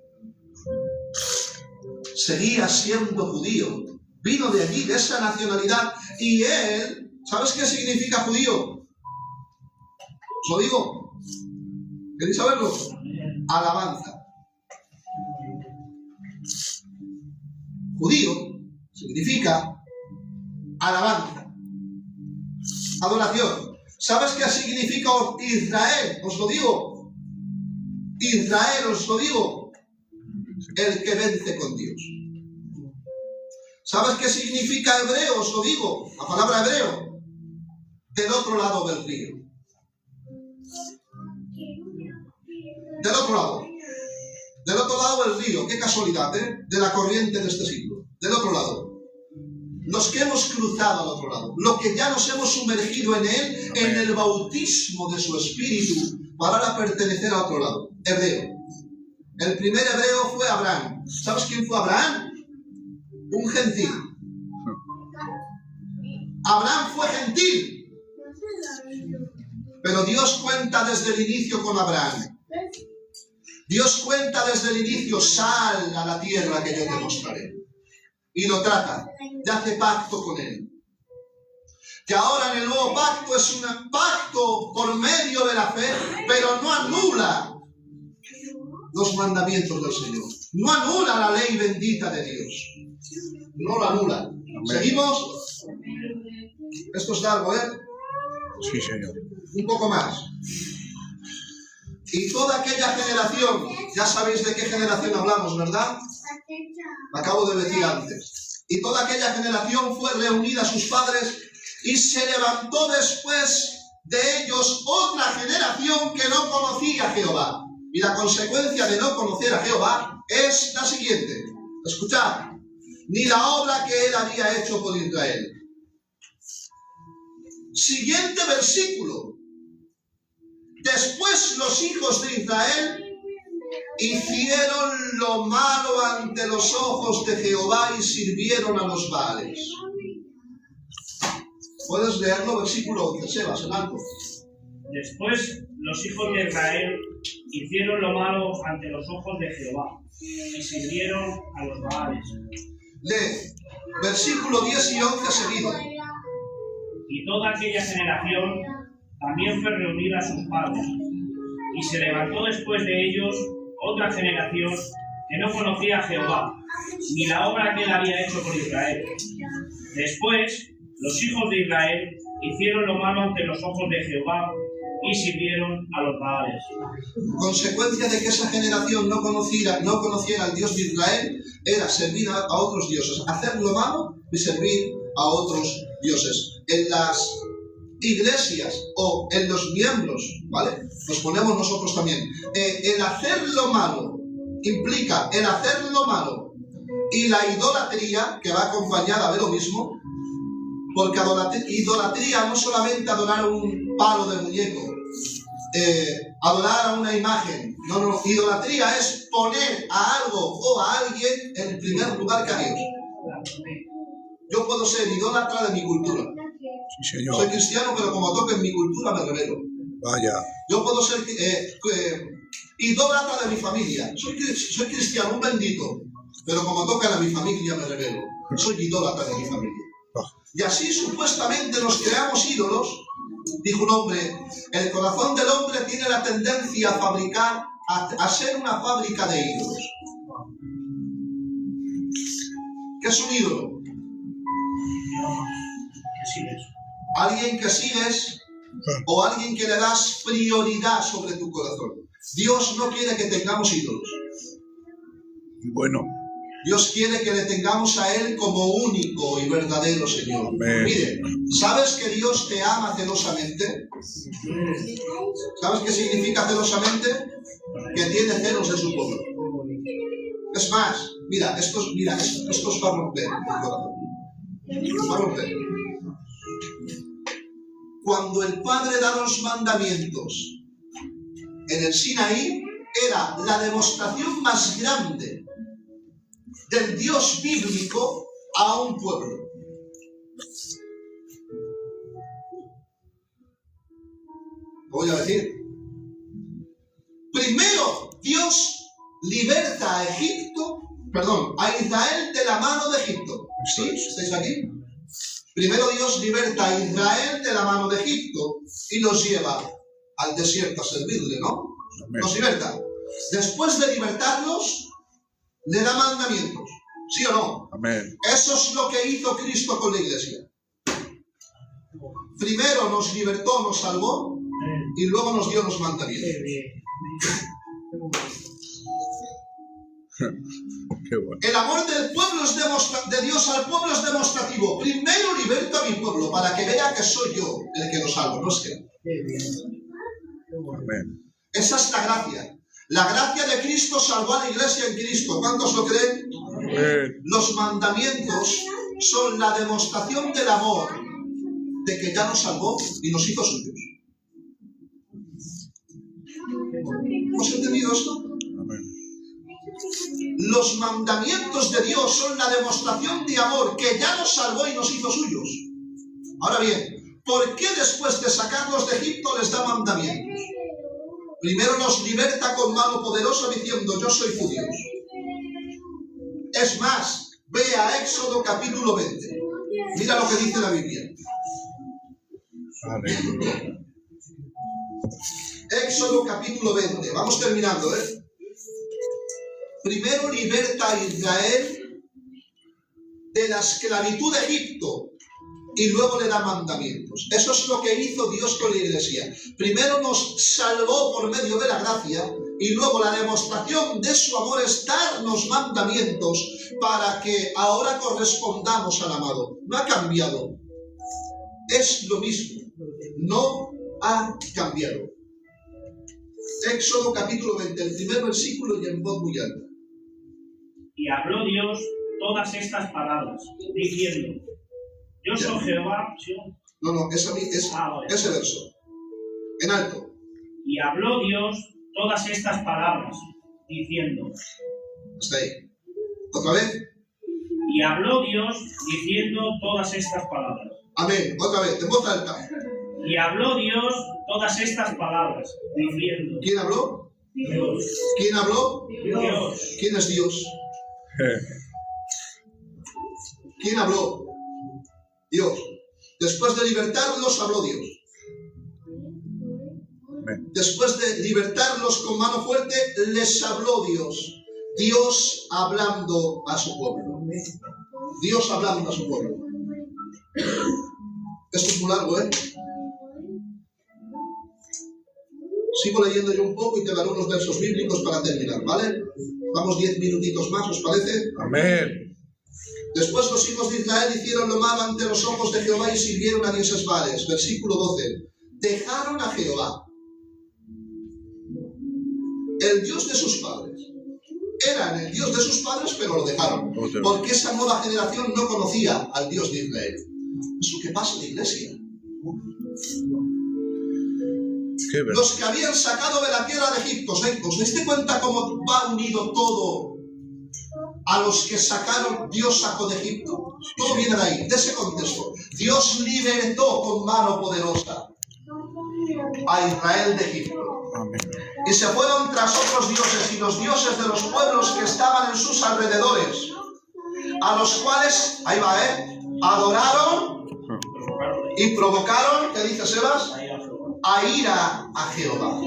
Seguía siendo judío. Vino de allí, de esa nacionalidad. Y él, ¿sabes qué significa judío? Os lo digo. ¿Queréis saberlo? Alabanza. Judío significa alabanza, adoración. ¿Sabes qué significa Israel? Os lo digo. Israel, os lo digo. El que vence con Dios. ¿Sabes qué significa hebreo? Os lo digo. La palabra hebreo. Del otro lado del río. Del otro lado. Del otro lado del río. Qué casualidad, ¿eh? De la corriente de este siglo. Del otro lado. Los que hemos cruzado al otro lado. Los que ya nos hemos sumergido en él, en el bautismo de su espíritu, para ahora pertenecer al otro lado. Hebreo. El primer hebreo fue Abraham. ¿Sabes quién fue Abraham? Un gentil. Abraham fue gentil. Pero Dios cuenta desde el inicio con Abraham. Dios cuenta desde el inicio, sal a la tierra que yo te mostraré. Y lo trata, y hace pacto con él. Que ahora en el nuevo pacto es un pacto por medio de la fe, pero no anula los mandamientos del Señor. No anula la ley bendita de Dios. No la anula. Amén. ¿Seguimos? Esto es largo, ¿eh? Sí, Señor. Un poco más. Y toda aquella generación, ya sabéis de qué generación hablamos, ¿verdad? Acabo de decir antes. Y toda aquella generación fue reunida a sus padres y se levantó después de ellos otra generación que no conocía a Jehová. Y la consecuencia de no conocer a Jehová es la siguiente. Escuchad. Ni la obra que él había hecho por Israel. Siguiente versículo. Después los hijos de Israel hicieron lo malo ante los ojos de Jehová y sirvieron a los Baales. ¿Puedes leerlo? Versículo 11, Sebas, en alto. Después los hijos de Israel hicieron lo malo ante los ojos de Jehová y sirvieron a los Baales. Lee, versículo 10 y 11 seguido. Y toda aquella generación también fue reunida a sus padres, y se levantó después de ellos otra generación que no conocía a Jehová, ni la obra que él había hecho por Israel. Después Los hijos de Israel hicieron lo malo ante los ojos de Jehová y sirvieron a los Baales. Consecuencia de que esa generación no conociera al Dios de Israel era servir a otros dioses, hacer lo malo y servir a otros dioses. En las iglesias o en los miembros, ¿vale? Nos ponemos nosotros también. El hacer lo malo implica el hacer lo malo y la idolatría, que va acompañada de lo mismo, porque idolatría no solamente adorar un palo de muñeco, adorar a una imagen. No, idolatría es poner a algo o a alguien en primer lugar que a Dios. Yo puedo ser idólatra de mi cultura. Sí, señor. Soy cristiano, pero como toco en mi cultura me rebelo. Vaya. Yo puedo ser idólatra de mi familia. Soy cristiano, un bendito, pero como toca en mi familia me rebelo. Soy idólatra de mi familia. Y así supuestamente nos creamos ídolos. Dijo un hombre, el corazón del hombre tiene la tendencia a fabricar, a ser una fábrica de ídolos. ¿Qué es un ídolo? Alguien que sigues o alguien que le das prioridad sobre tu corazón. Dios no quiere que tengamos ídolos. Bueno. Dios quiere que le tengamos a Él como único y verdadero Señor. Amén. Mire, ¿sabes que Dios te ama celosamente? ¿Sabes qué significa celosamente? Que tiene celos de su pueblo. Es más, mira, esto es para romper el corazón. Para romper. Cuando el Padre da los mandamientos en el Sinaí, era la demostración más grande del Dios bíblico a un pueblo. Voy a decir. Primero, Dios liberta a Israel de la mano de Egipto. ¿Sí? ¿Estáis aquí? Primero Dios liberta a Israel de la mano de Egipto y los lleva al desierto a servirle, ¿no? Amén. Los liberta. Después de libertarlos, le da mandamientos. ¿Sí o no? Amén. Eso es lo que hizo Cristo con la iglesia. Primero nos libertó, nos salvó y luego nos dio los mandamientos. Qué bueno. El amor del pueblo de Dios al pueblo es demostrativo. Primero liberto a mi pueblo para que vea que soy yo el que lo salvo, no es que. Amén. Esa es la gracia. La gracia de Cristo salvó a la iglesia en Cristo. ¿Cuántos lo creen? Amén. Los mandamientos son la demostración del amor de que ya nos salvó y nos hizo suyos. ¿Hemos entendido esto? Amén. Los mandamientos de Dios son la demostración de amor que ya nos salvó y nos hizo suyos. Ahora bien, ¿por qué después de sacarlos de Egipto les da mandamientos? Primero nos liberta con mano poderosa diciendo, yo soy tu Dios. Es más, ve a Éxodo capítulo 20. Mira lo que dice la Biblia. Aleluya. Éxodo capítulo 20. Vamos terminando, Primero liberta a Israel de la esclavitud de Egipto y luego le da mandamientos. Eso es lo que hizo Dios con la iglesia. Primero nos salvó por medio de la gracia y luego la demostración de su amor es darnos mandamientos para que ahora correspondamos al amado. No ha cambiado. Es lo mismo. No ha cambiado. Éxodo capítulo 20, el primer versículo y en voz muy alta. Y habló Dios todas estas palabras, diciendo, yo soy Jehová. ¿Sí? No, ese verso. En alto. Y habló Dios todas estas palabras, diciendo. Hasta ahí. ¿Otra vez? Y habló Dios diciendo todas estas palabras. Amén. Otra vez, en voz alta. Y habló Dios todas estas palabras, diciendo. ¿Quién habló? Dios. ¿Quién habló? Dios. ¿Quién es Dios? ¿Quién habló? Dios. Después de libertarlos, habló Dios. Después de libertarlos con mano fuerte, les habló Dios. Dios hablando a su pueblo. Dios hablando a su pueblo. Esto es muy largo, ¿eh? Sigo leyendo yo un poco y te daré unos versos bíblicos para terminar, ¿vale? Vamos 10 minutitos más, ¿os parece? Amén. Después los hijos de Israel hicieron lo malo ante los ojos de Jehová y sirvieron a dioses vales. Versículo 12. Dejaron a Jehová, el Dios de sus padres. Eran el Dios de sus padres, pero lo dejaron. Porque esa nueva generación no conocía al Dios de Israel. Es lo que pasa en la iglesia. Los que habían sacado de la tierra de Egipto, ¿os diste cuenta cómo va unido todo a los que sacaron, Dios sacó de Egipto? Todo viene de ahí, de ese contexto. Dios libertó con mano poderosa a Israel de Egipto. Amén. Y se fueron tras otros dioses y los dioses de los pueblos que estaban en sus alrededores, a los cuales, ahí va, adoraron y provocaron, ¿qué dice Sebas? A ira a Jehová.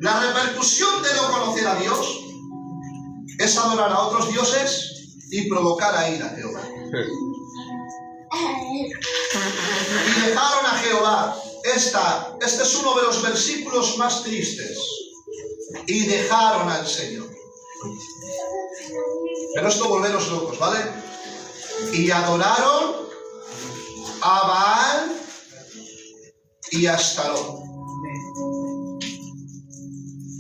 La repercusión de no conocer a Dios es adorar a otros dioses y provocar a ira a Jehová. Y dejaron a Jehová. Este es uno de los versículos más tristes. Y dejaron al Señor. Pero esto volveros locos, ¿vale? Y adoraron a Baal y a Astarot.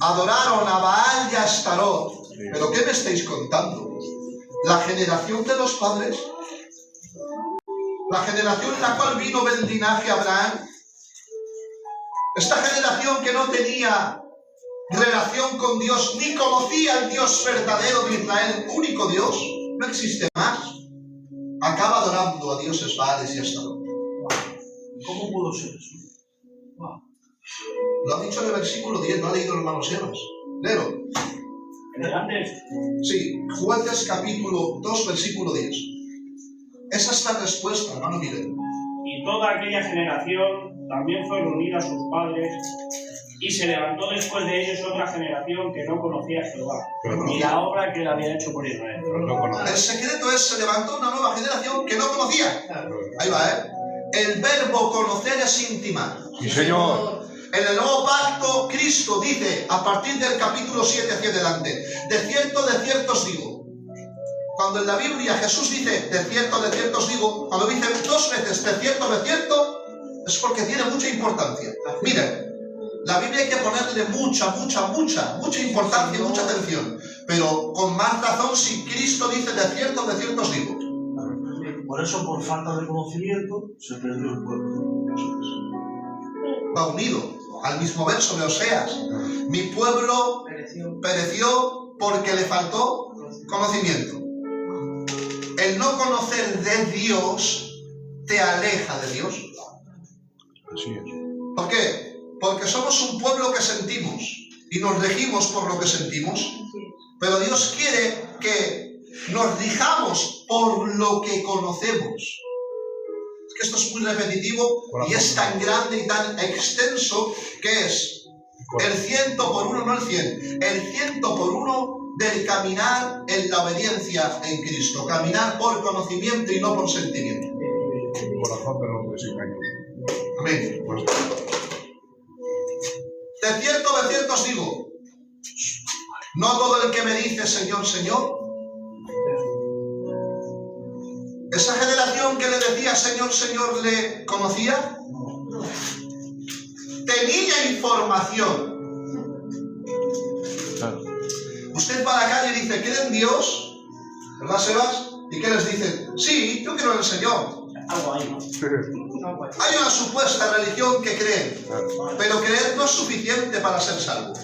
Adoraron a Baal y a Astarot. ¿Pero qué me estáis contando? ¿La generación de los padres? ¿La generación en la cual vino del linaje Abraham? Esta generación que no tenía relación con Dios, ni conocía al Dios verdadero de Israel, el único Dios, no existe más. Acaba adorando a dioses Baales y Astarot. ¿Cómo pudo ser eso? Lo ha dicho en el versículo 10, no ha leído el hermano Sebas. Léelo. Sí, Jueces capítulo 2, versículo 10. Esa es la respuesta, hermano Miguel. Y toda aquella generación también fue reunida a sus padres, y se levantó después de ellos otra generación que no conocía a Jehová, ni la obra que él había hecho por Israel. El secreto es, se levantó una nueva generación que no conocía. Ahí va, El verbo conocer es intimar. Sí, Señor. En el nuevo pacto, Cristo dice, a partir del capítulo 7 hacia adelante, de cierto os digo. Cuando en la Biblia Jesús dice, de cierto os digo, cuando dice 2 veces, de cierto, es porque tiene mucha importancia. Miren, la Biblia hay que ponerle mucha importancia y mucha atención. Pero con más razón si Cristo dice, de cierto os digo. Por eso, por falta de conocimiento, se perdió el pueblo. Va unido al mismo verso de Oseas. Mi pueblo pereció porque le faltó conocimiento. El no conocer de Dios te aleja de Dios. Así es. ¿Por qué? Porque somos un pueblo que sentimos y nos regimos por lo que sentimos. Pero Dios quiere que nos rijamos por lo que conocemos. Que esto es muy repetitivo y es tan grande y tan extenso que es el 100 por 1, no el 100, el 100 por 1 del caminar en la obediencia en Cristo, caminar por conocimiento y no por sentimiento. Corazón de los desengañosos. Amén. De cierto os digo, no todo el que me dice Señor, Señor. ¿Esa generación que le decía Señor, Señor le conocía? Tenía información. Claro. Usted va a la calle y dice, ¿creen en Dios? ¿Verdad, Sebas? ¿Y qué les dicen? Sí, yo creo en el Señor. Algo ahí, ¿no? Hay una supuesta religión que creen, pero creer no es suficiente para ser salvo.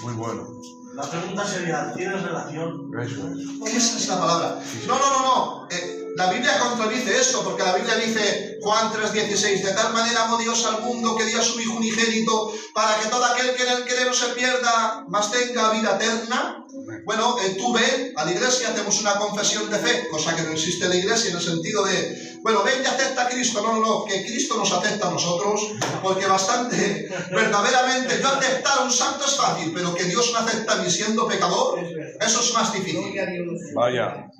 Muy bueno. La pregunta sería, ¿tienes relación? Eso es. Esa es la palabra. No. La Biblia contradice esto, porque la Biblia dice, Juan 3:16, de tal manera amó Dios al mundo que dio a su Hijo unigénito, para que todo aquel que en él cree no se pierda, mas tenga vida eterna. Bueno, tú ven, a la iglesia hacemos una confesión de fe, cosa que no existe en la iglesia en el sentido de, bueno, ven y acepta a Cristo. No, que Cristo nos acepta a nosotros, porque bastante, verdaderamente, yo aceptar a un santo es fácil, pero que Dios me acepta a mí siendo pecador, eso es más difícil. Vaya.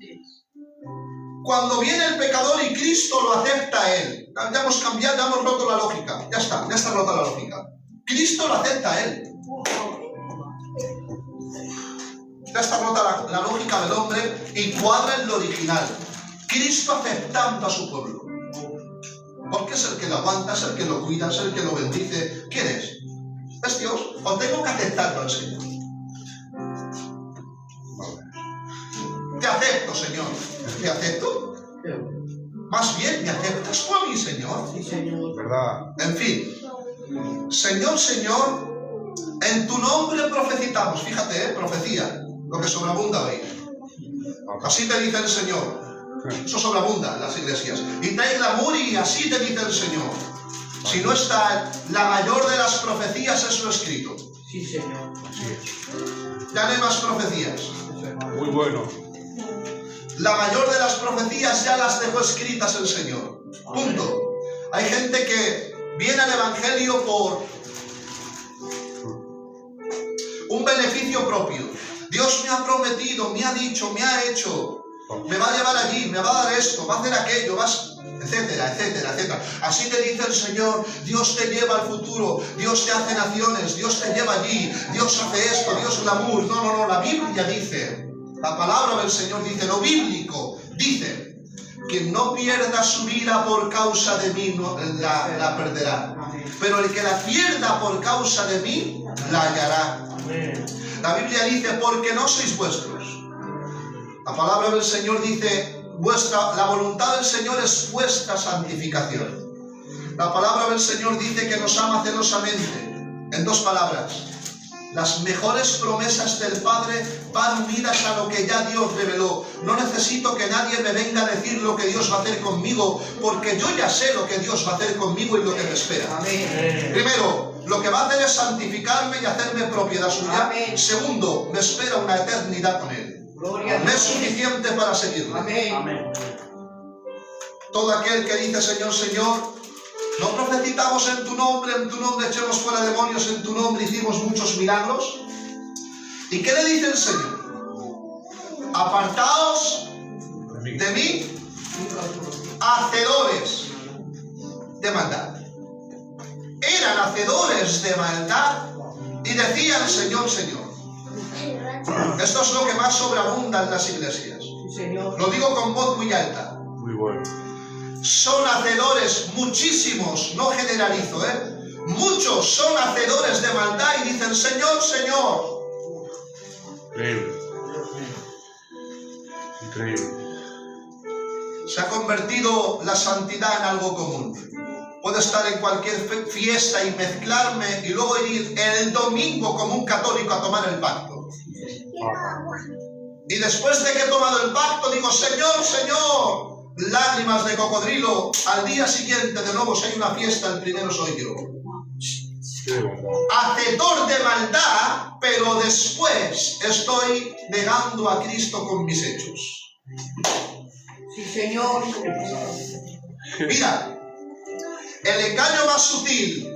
Cuando viene el pecador y Cristo lo acepta a él. Ya hemos cambiado, ya hemos roto la lógica. Ya está rota la lógica. Cristo lo acepta a él. Ya está rota la lógica del hombre y cuadra en lo original. Cristo aceptando a su pueblo. Porque es el que lo aguanta, es el que lo cuida, es el que lo bendice. ¿Quién es? ¿Es Dios? ¿O tengo que aceptarlo al Señor? Te acepto, Señor. ¿Te acepto? Más bien, ¿me aceptas tú a mí, Señor? Sí, Señor. ¿Verdad? En fin. Señor, Señor, en tu nombre profetizamos. Fíjate, profecía, lo que sobreabunda hoy. Así te dice el Señor. Eso sobreabunda en las iglesias. Y trae glamour y así te dice el Señor. Si no está la mayor de las profecías, es lo escrito. Sí, Señor. Así es. Ya no hay más profecías. Muy bueno. La mayor de las profecías ya las dejó escritas el Señor. Punto. Hay gente que viene al Evangelio por un beneficio propio. Dios me ha prometido, me ha dicho, me ha hecho, me va a llevar allí, me va a dar esto, va a hacer aquello, etcétera, etcétera, etcétera. Así te dice el Señor, Dios te lleva al futuro, Dios te hace naciones, Dios te lleva allí, Dios hace esto, Dios glamour. No, la Biblia dice, la palabra del Señor dice, lo bíblico dice, quien no pierda su vida por causa de mí la perderá. Pero el que la pierda por causa de mí, la hallará. La Biblia dice, porque no sois vuestros. La palabra del Señor dice, la voluntad del Señor es vuestra santificación. La palabra del Señor dice que nos ama celosamente. En dos palabras, las mejores promesas del Padre van unidas a lo que ya Dios reveló. No necesito que nadie me venga a decir lo que Dios va a hacer conmigo, porque yo ya sé lo que Dios va a hacer conmigo y lo que me espera. Amén. Primero, lo que va a hacer es santificarme y hacerme propiedad suya. Amén. Segundo, me espera una eternidad con Él. Gloria a Me es Dios. suficiente para seguirle. Amén. Amén. Todo aquel que dice Señor, Señor, no profetizamos en tu nombre echemos fuera demonios, en tu nombre hicimos muchos milagros. ¿Y qué le dice el Señor? Apartaos de mí, hacedores de maldad. Eran hacedores de maldad y decían Señor, Señor. Esto es lo que más sobreabunda en las iglesias. Sí, Señor. Lo digo con voz muy alta. Muy bueno. Son hacedores, muchísimos, no generalizo, muchos son hacedores de maldad y dicen Señor, Señor. Increíble. Increíble. Se ha convertido la santidad en algo común. Puedo estar en cualquier fiesta y mezclarme y luego ir el domingo como un católico a tomar el pacto. Y después de que he tomado el pacto digo Señor, Señor. Lágrimas de cocodrilo. Al día siguiente de nuevo si hay una fiesta, el primero soy yo. Hacedor de maldad, pero después estoy negando a Cristo con mis hechos. Sí, Señor. Mira, el engaño más sutil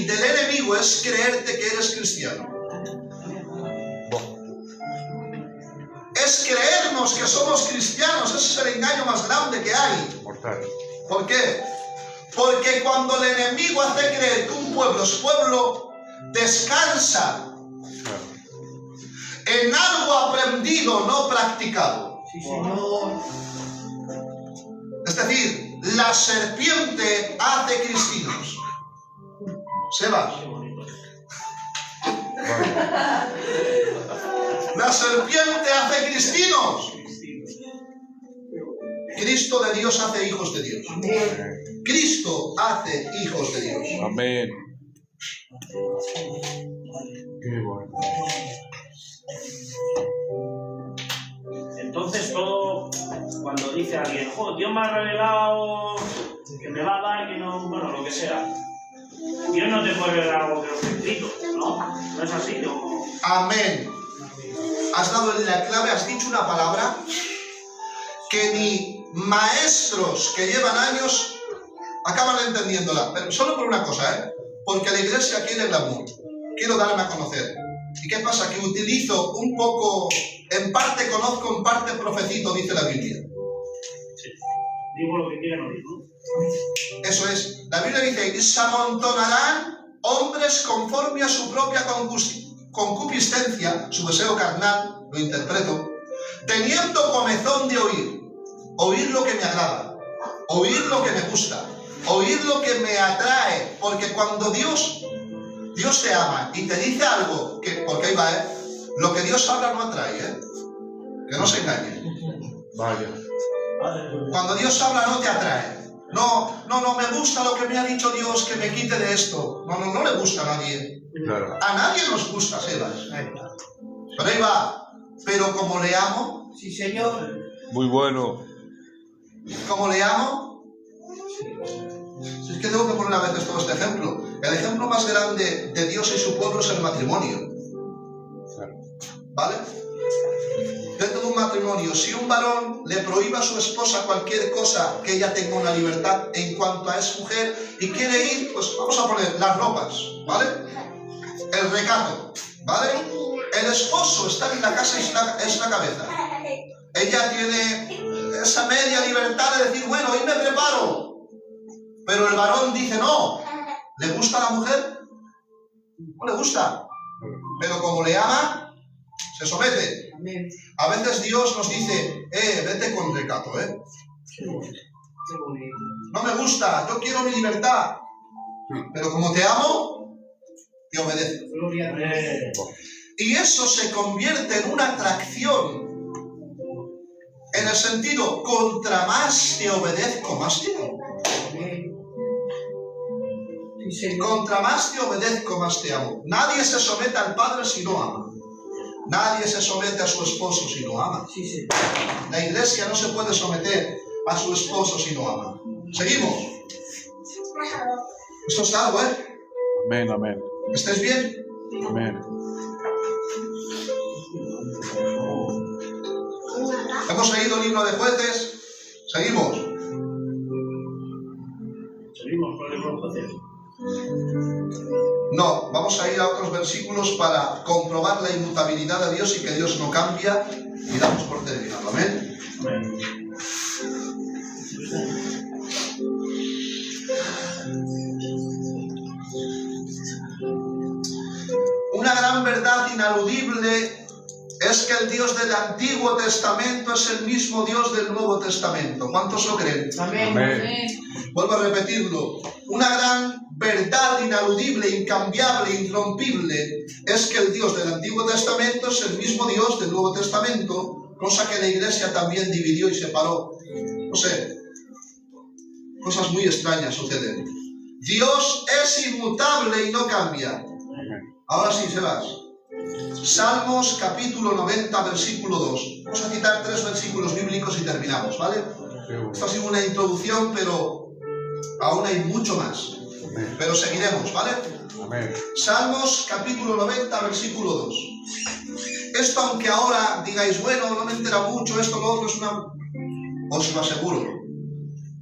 del enemigo es creerte que eres cristiano. Es creernos que somos cristianos. Ese es el engaño más grande que hay. Mortal. ¿Por qué? Porque cuando el enemigo hace creer que un pueblo es pueblo, descansa en algo aprendido, no practicado. Sí, Señor. Es decir, la serpiente hace cristinos. Sebas. La serpiente hace cristinos. Cristo de Dios hace hijos de Dios. Amén. Cristo hace hijos de Dios. Amén. Qué bueno. Entonces todo, cuando dice alguien, jo, Dios me ha revelado que me va a dar, que no, bueno, lo que sea. Dios no te puede revelar algo que no está escrito, ¿no? No es así, ¿no? Amén. Has dado en la clave, has dicho una palabra que ni maestros que llevan años acaban entendiéndola. Pero solo por una cosa, porque la iglesia quiere glamour. Quiero darme a conocer. ¿Y qué pasa? Que utilizo un poco, en parte conozco, en parte profetizo, dice la Biblia. Digo lo que quieran oír, ¿no? Eso es. La Biblia dice, y se amontonarán hombres conforme a su propia concupiscencia, su deseo carnal, lo interpreto, teniendo comezón de oír lo que me agrada, oír lo que me gusta, oír lo que me atrae, porque cuando Dios te ama y te dice algo, porque ahí va, lo que Dios habla no atrae, que no se engañe. Vaya. Cuando Dios habla no te atrae. No me gusta lo que me ha dicho Dios, que me quite de esto. No le gusta a nadie. Claro. A nadie nos gusta, Sebas. Pero ahí va. Pero como le amo, Sí, Señor. Muy bueno. como le amo, si es que tengo que poner a veces todo este ejemplo. El ejemplo más grande de Dios y su pueblo es el matrimonio. ¿Vale? Dentro de un matrimonio, si un varón le prohíbe a su esposa cualquier cosa, que ella tenga una libertad en cuanto a es mujer y quiere ir, pues vamos a poner las ropas, ¿vale? El recato, ¿vale? El esposo está en la casa y es la cabeza. Ella tiene esa media libertad de decir, bueno, hoy me preparo. Pero el varón dice, no. ¿Le gusta a la mujer? No le gusta. Pero como le ama, se somete. Amén. A veces Dios nos dice, vete con recato, Qué bonito. No me gusta, yo quiero mi libertad. Pero como te amo, te obedezco. Gloria a Dios. Y eso se convierte en una atracción. En el sentido, contra más te obedezco, más te amo. Amén. Sí, Señor. Contra más te obedezco, más te amo. Nadie se somete al Padre si no ama. Nadie se somete a su esposo si no ama. Sí, Señor. La iglesia no se puede someter a su esposo si no ama. Seguimos. Esto está algo, Amén, amén. ¿Estáis bien? Amén. Hemos leído el libro de Jueces. Seguimos. Seguimos con el libro de Jueces. No, vamos a ir a otros versículos para comprobar la inmutabilidad de Dios y que Dios no cambia y damos por terminado. Amén. Amén. Una gran verdad inaludible es que el Dios del Antiguo Testamento es el mismo Dios del Nuevo Testamento. ¿Cuántos lo creen? Amén. Amén. Vuelvo a repetirlo. Una gran verdad inaludible, incambiable, irrompible es que el Dios del Antiguo Testamento es el mismo Dios del Nuevo Testamento, cosa que la Iglesia también dividió y separó. No sé, cosas muy extrañas suceden. Dios es inmutable y no cambia. Ahora sí, Sebas. Salmos capítulo 90, versículo 2. Vamos a citar 3 versículos bíblicos y terminamos, ¿vale? Esto ha sido una introducción, pero aún hay mucho más. Pero seguiremos, ¿vale? Amén. Salmos capítulo 90, versículo 2. Esto, aunque ahora digáis, bueno, no me entera mucho, esto, lo otro, es una... Os lo aseguro,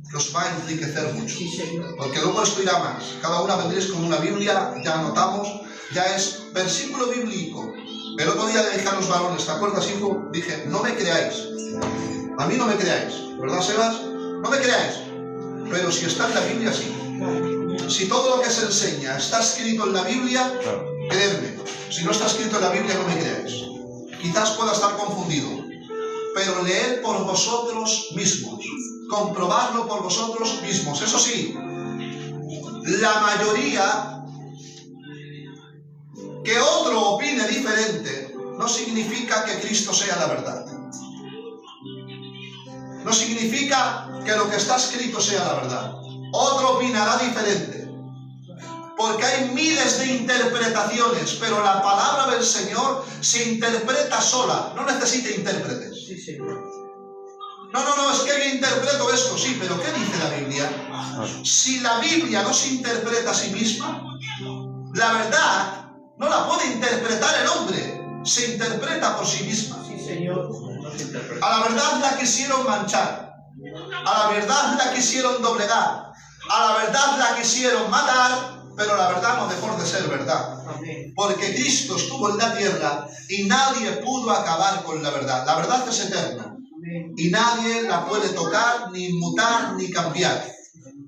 que os va a enriquecer mucho. Sí, Señor. Porque luego esto irá más. Cada una vendréis con una Biblia, ya anotamos, ya es versículo bíblico. El otro día le dije a los varones, ¿te acuerdas, hijo? Dije, no me creáis. A mí no me creáis, ¿verdad, Sebas? No me creáis. Pero si está en la Biblia, sí. Si todo lo que se enseña está escrito en la Biblia, creedme. Si no está escrito en la Biblia, no me creáis. Quizás pueda estar confundido. Pero leed por vosotros mismos. Comprobadlo por vosotros mismos. Eso sí, la mayoría... Que otro opine diferente no significa que Cristo sea la verdad. No significa que lo que está escrito sea la verdad. Otro opinará diferente. Porque hay miles de interpretaciones, pero la palabra del Señor se interpreta sola. No necesita intérpretes. Sí, Señor. No, es que yo interpreto esto. Sí, pero ¿qué dice la Biblia? Si la Biblia no se interpreta a sí misma, la verdad no la puede interpretar el hombre, se interpreta por sí misma. Sí, Señor. A la verdad la quisieron manchar, a la verdad la quisieron doblegar, a la verdad la quisieron matar, pero la verdad no dejó de ser verdad. Amén. porque Cristo estuvo en la tierra y nadie pudo acabar con la verdad. La verdad es eterna y nadie la puede tocar, ni mutar, ni cambiar.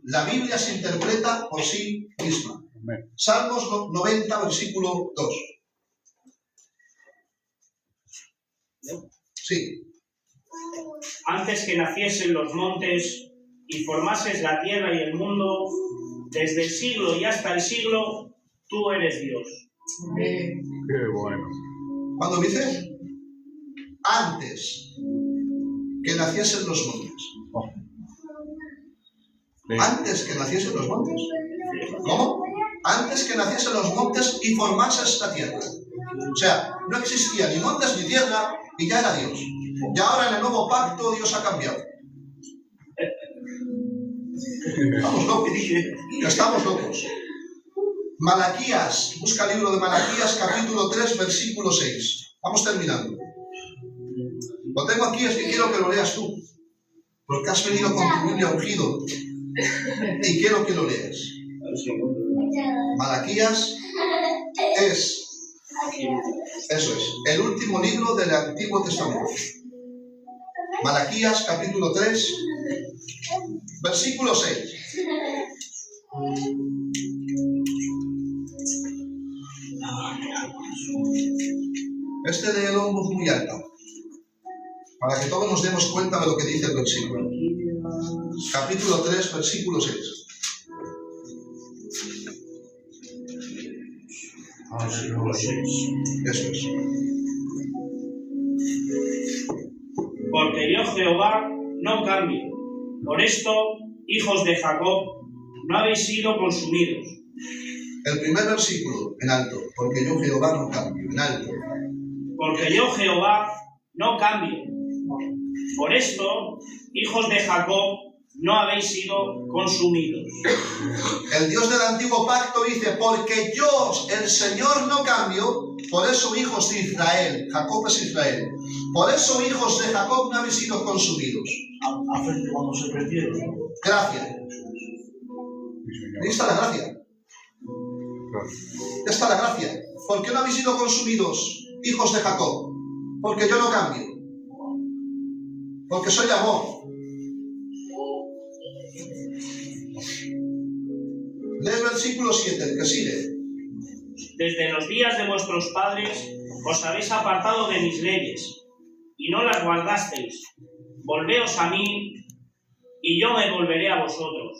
La Biblia se interpreta por sí misma. Amén. Salmos 90, versículo 2. Sí. Antes que naciesen los montes y formases la tierra y el mundo, desde el siglo y hasta el siglo, tú eres Dios. Qué bueno. Cuando dice antes que naciesen los montes. Oh. Sí. Antes que naciesen los montes. ¿Cómo? Antes que naciesen los montes y formases la tierra. O sea, no existía ni montes ni tierra y ya era Dios. Y ahora en el nuevo pacto Dios ha cambiado. Estamos locos. Estamos locos. Malaquías, busca el libro de Malaquías, capítulo 3, versículo 6. Vamos terminando. Lo tengo aquí, es que quiero que lo leas tú. Porque has venido con tu Biblia ungido. Y quiero que lo leas. Malaquías es, eso es, el último libro del Antiguo Testamento. Malaquías, capítulo 3, versículo 6. Este léelo en voz muy alta, para que todos nos demos cuenta de lo que dice el versículo. Capítulo 3, versículo 6. Eso es. Porque yo Jehová no cambio. Por esto, hijos de Jacob, no habéis sido consumidos. El primer versículo, en alto. Porque yo Jehová no cambio, en alto. Porque yo Jehová no cambio. Por esto, hijos de Jacob, no habéis sido consumidos. El Dios del antiguo pacto dice, porque yo, el Señor, no cambio, por eso hijos de Israel, Jacob es Israel, por eso hijos de Jacob no habéis sido consumidos. A frente cuando se perdieron. Gracia. Ahí está la gracia. Ya está la gracia. ¿Por qué no habéis sido consumidos, hijos de Jacob? Porque yo no cambio. Porque soy amor. Lee el versículo 7, el que sigue. Desde los días de vuestros padres os habéis apartado de mis leyes, y no las guardasteis. Volveos a mí, y yo me volveré a vosotros.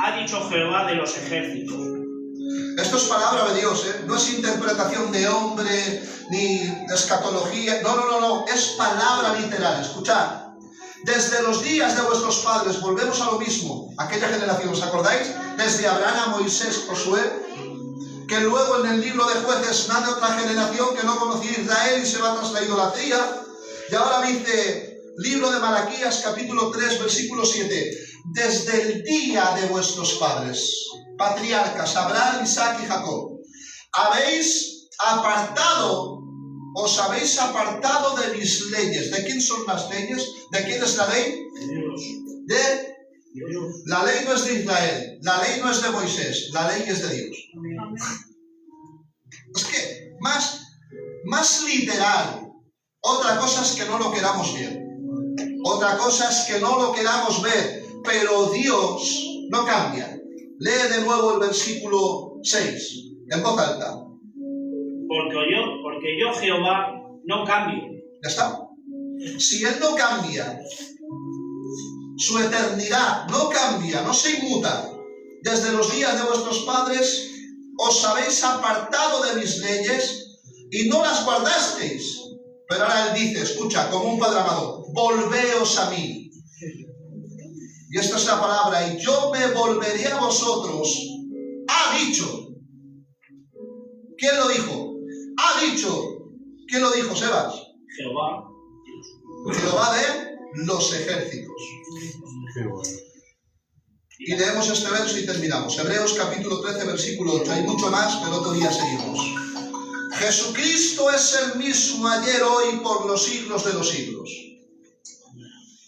Ha dicho Jehová de los ejércitos. Esto es palabra de Dios, ¿eh? No es interpretación de hombre, ni escatología. No. Es palabra literal. Escuchad. Desde los días de vuestros padres, volvemos a lo mismo. Aquella generación, ¿os acordáis? Desde Abraham a Moisés, Josué. Que luego en el libro de Jueces nace otra generación que no conocía a Israel y se va tras la idolatría. Y ahora dice, libro de Malaquías, capítulo 3, versículo 7. Desde el día de vuestros padres, patriarcas, Abraham, Isaac y Jacob, os habéis apartado de mis leyes. ¿De quién son las leyes? ¿De quién es la ley? De Dios. La ley no es de Israel, la ley no es de Moisés, la ley es de Dios. Es que más literal. Otra cosa es que no lo queramos ver. Otra cosa es que no lo queramos ver. Pero Dios no cambia. Lee de nuevo el versículo 6, en voz alta. Porque yo Jehová no cambio. Ya está. Si Él no cambia, su eternidad no cambia, no se inmuta. Desde los días de vuestros padres os habéis apartado de mis leyes y no las guardasteis. Pero ahora Él dice, escucha, como un padre amado, volveos a mí. Y esta es la palabra, y yo me volveré a vosotros. Ha dicho. ¿Quién lo dijo? Ha dicho. ¿Quién lo dijo, Sebas? Jehová. Jehová de los ejércitos. Y leemos este verso y terminamos. Hebreos capítulo 13, versículo 8. Hay mucho más, pero otro día seguimos. Jesucristo es el mismo ayer, hoy, por los siglos de los siglos.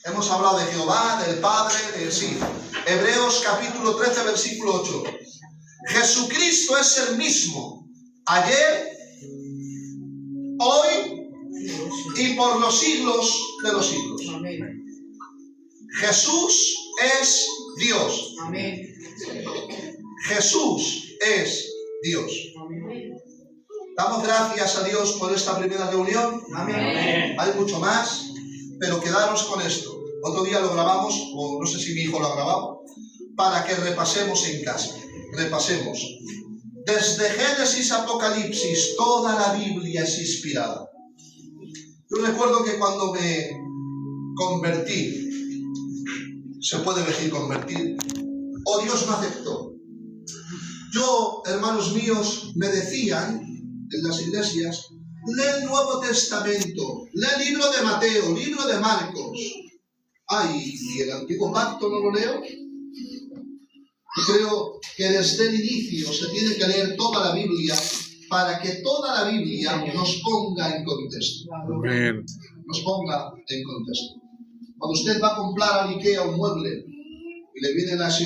Hemos hablado de Jehová, del Padre, del sí. Hebreos capítulo 13, versículo 8. Jesucristo es el mismo ayer, hoy y por los siglos de los siglos. Amén. Jesús es Dios. Amén. Jesús es Dios. Amén. Damos gracias a Dios por esta primera reunión. Amén. Hay mucho más, pero quedaros con esto. Otro día lo grabamos, o no sé si mi hijo lo ha grabado, para que repasemos en casa. Repasemos. Desde Génesis a Apocalipsis, toda la Biblia es inspirada. Yo recuerdo que cuando me convertí, se puede decir convertir, o Dios me aceptó. Yo, hermanos míos, me decían en las iglesias, lee el Nuevo Testamento, lee el libro de Mateo, libro de Marcos. Ay, ¿y el Antiguo Pacto no lo leo? Creo que desde el inicio se tiene que leer toda la Biblia para que toda la Biblia nos ponga en contexto. Amén. Nos ponga en contexto. Cuando usted va a comprar al IKEA un mueble y le vienen las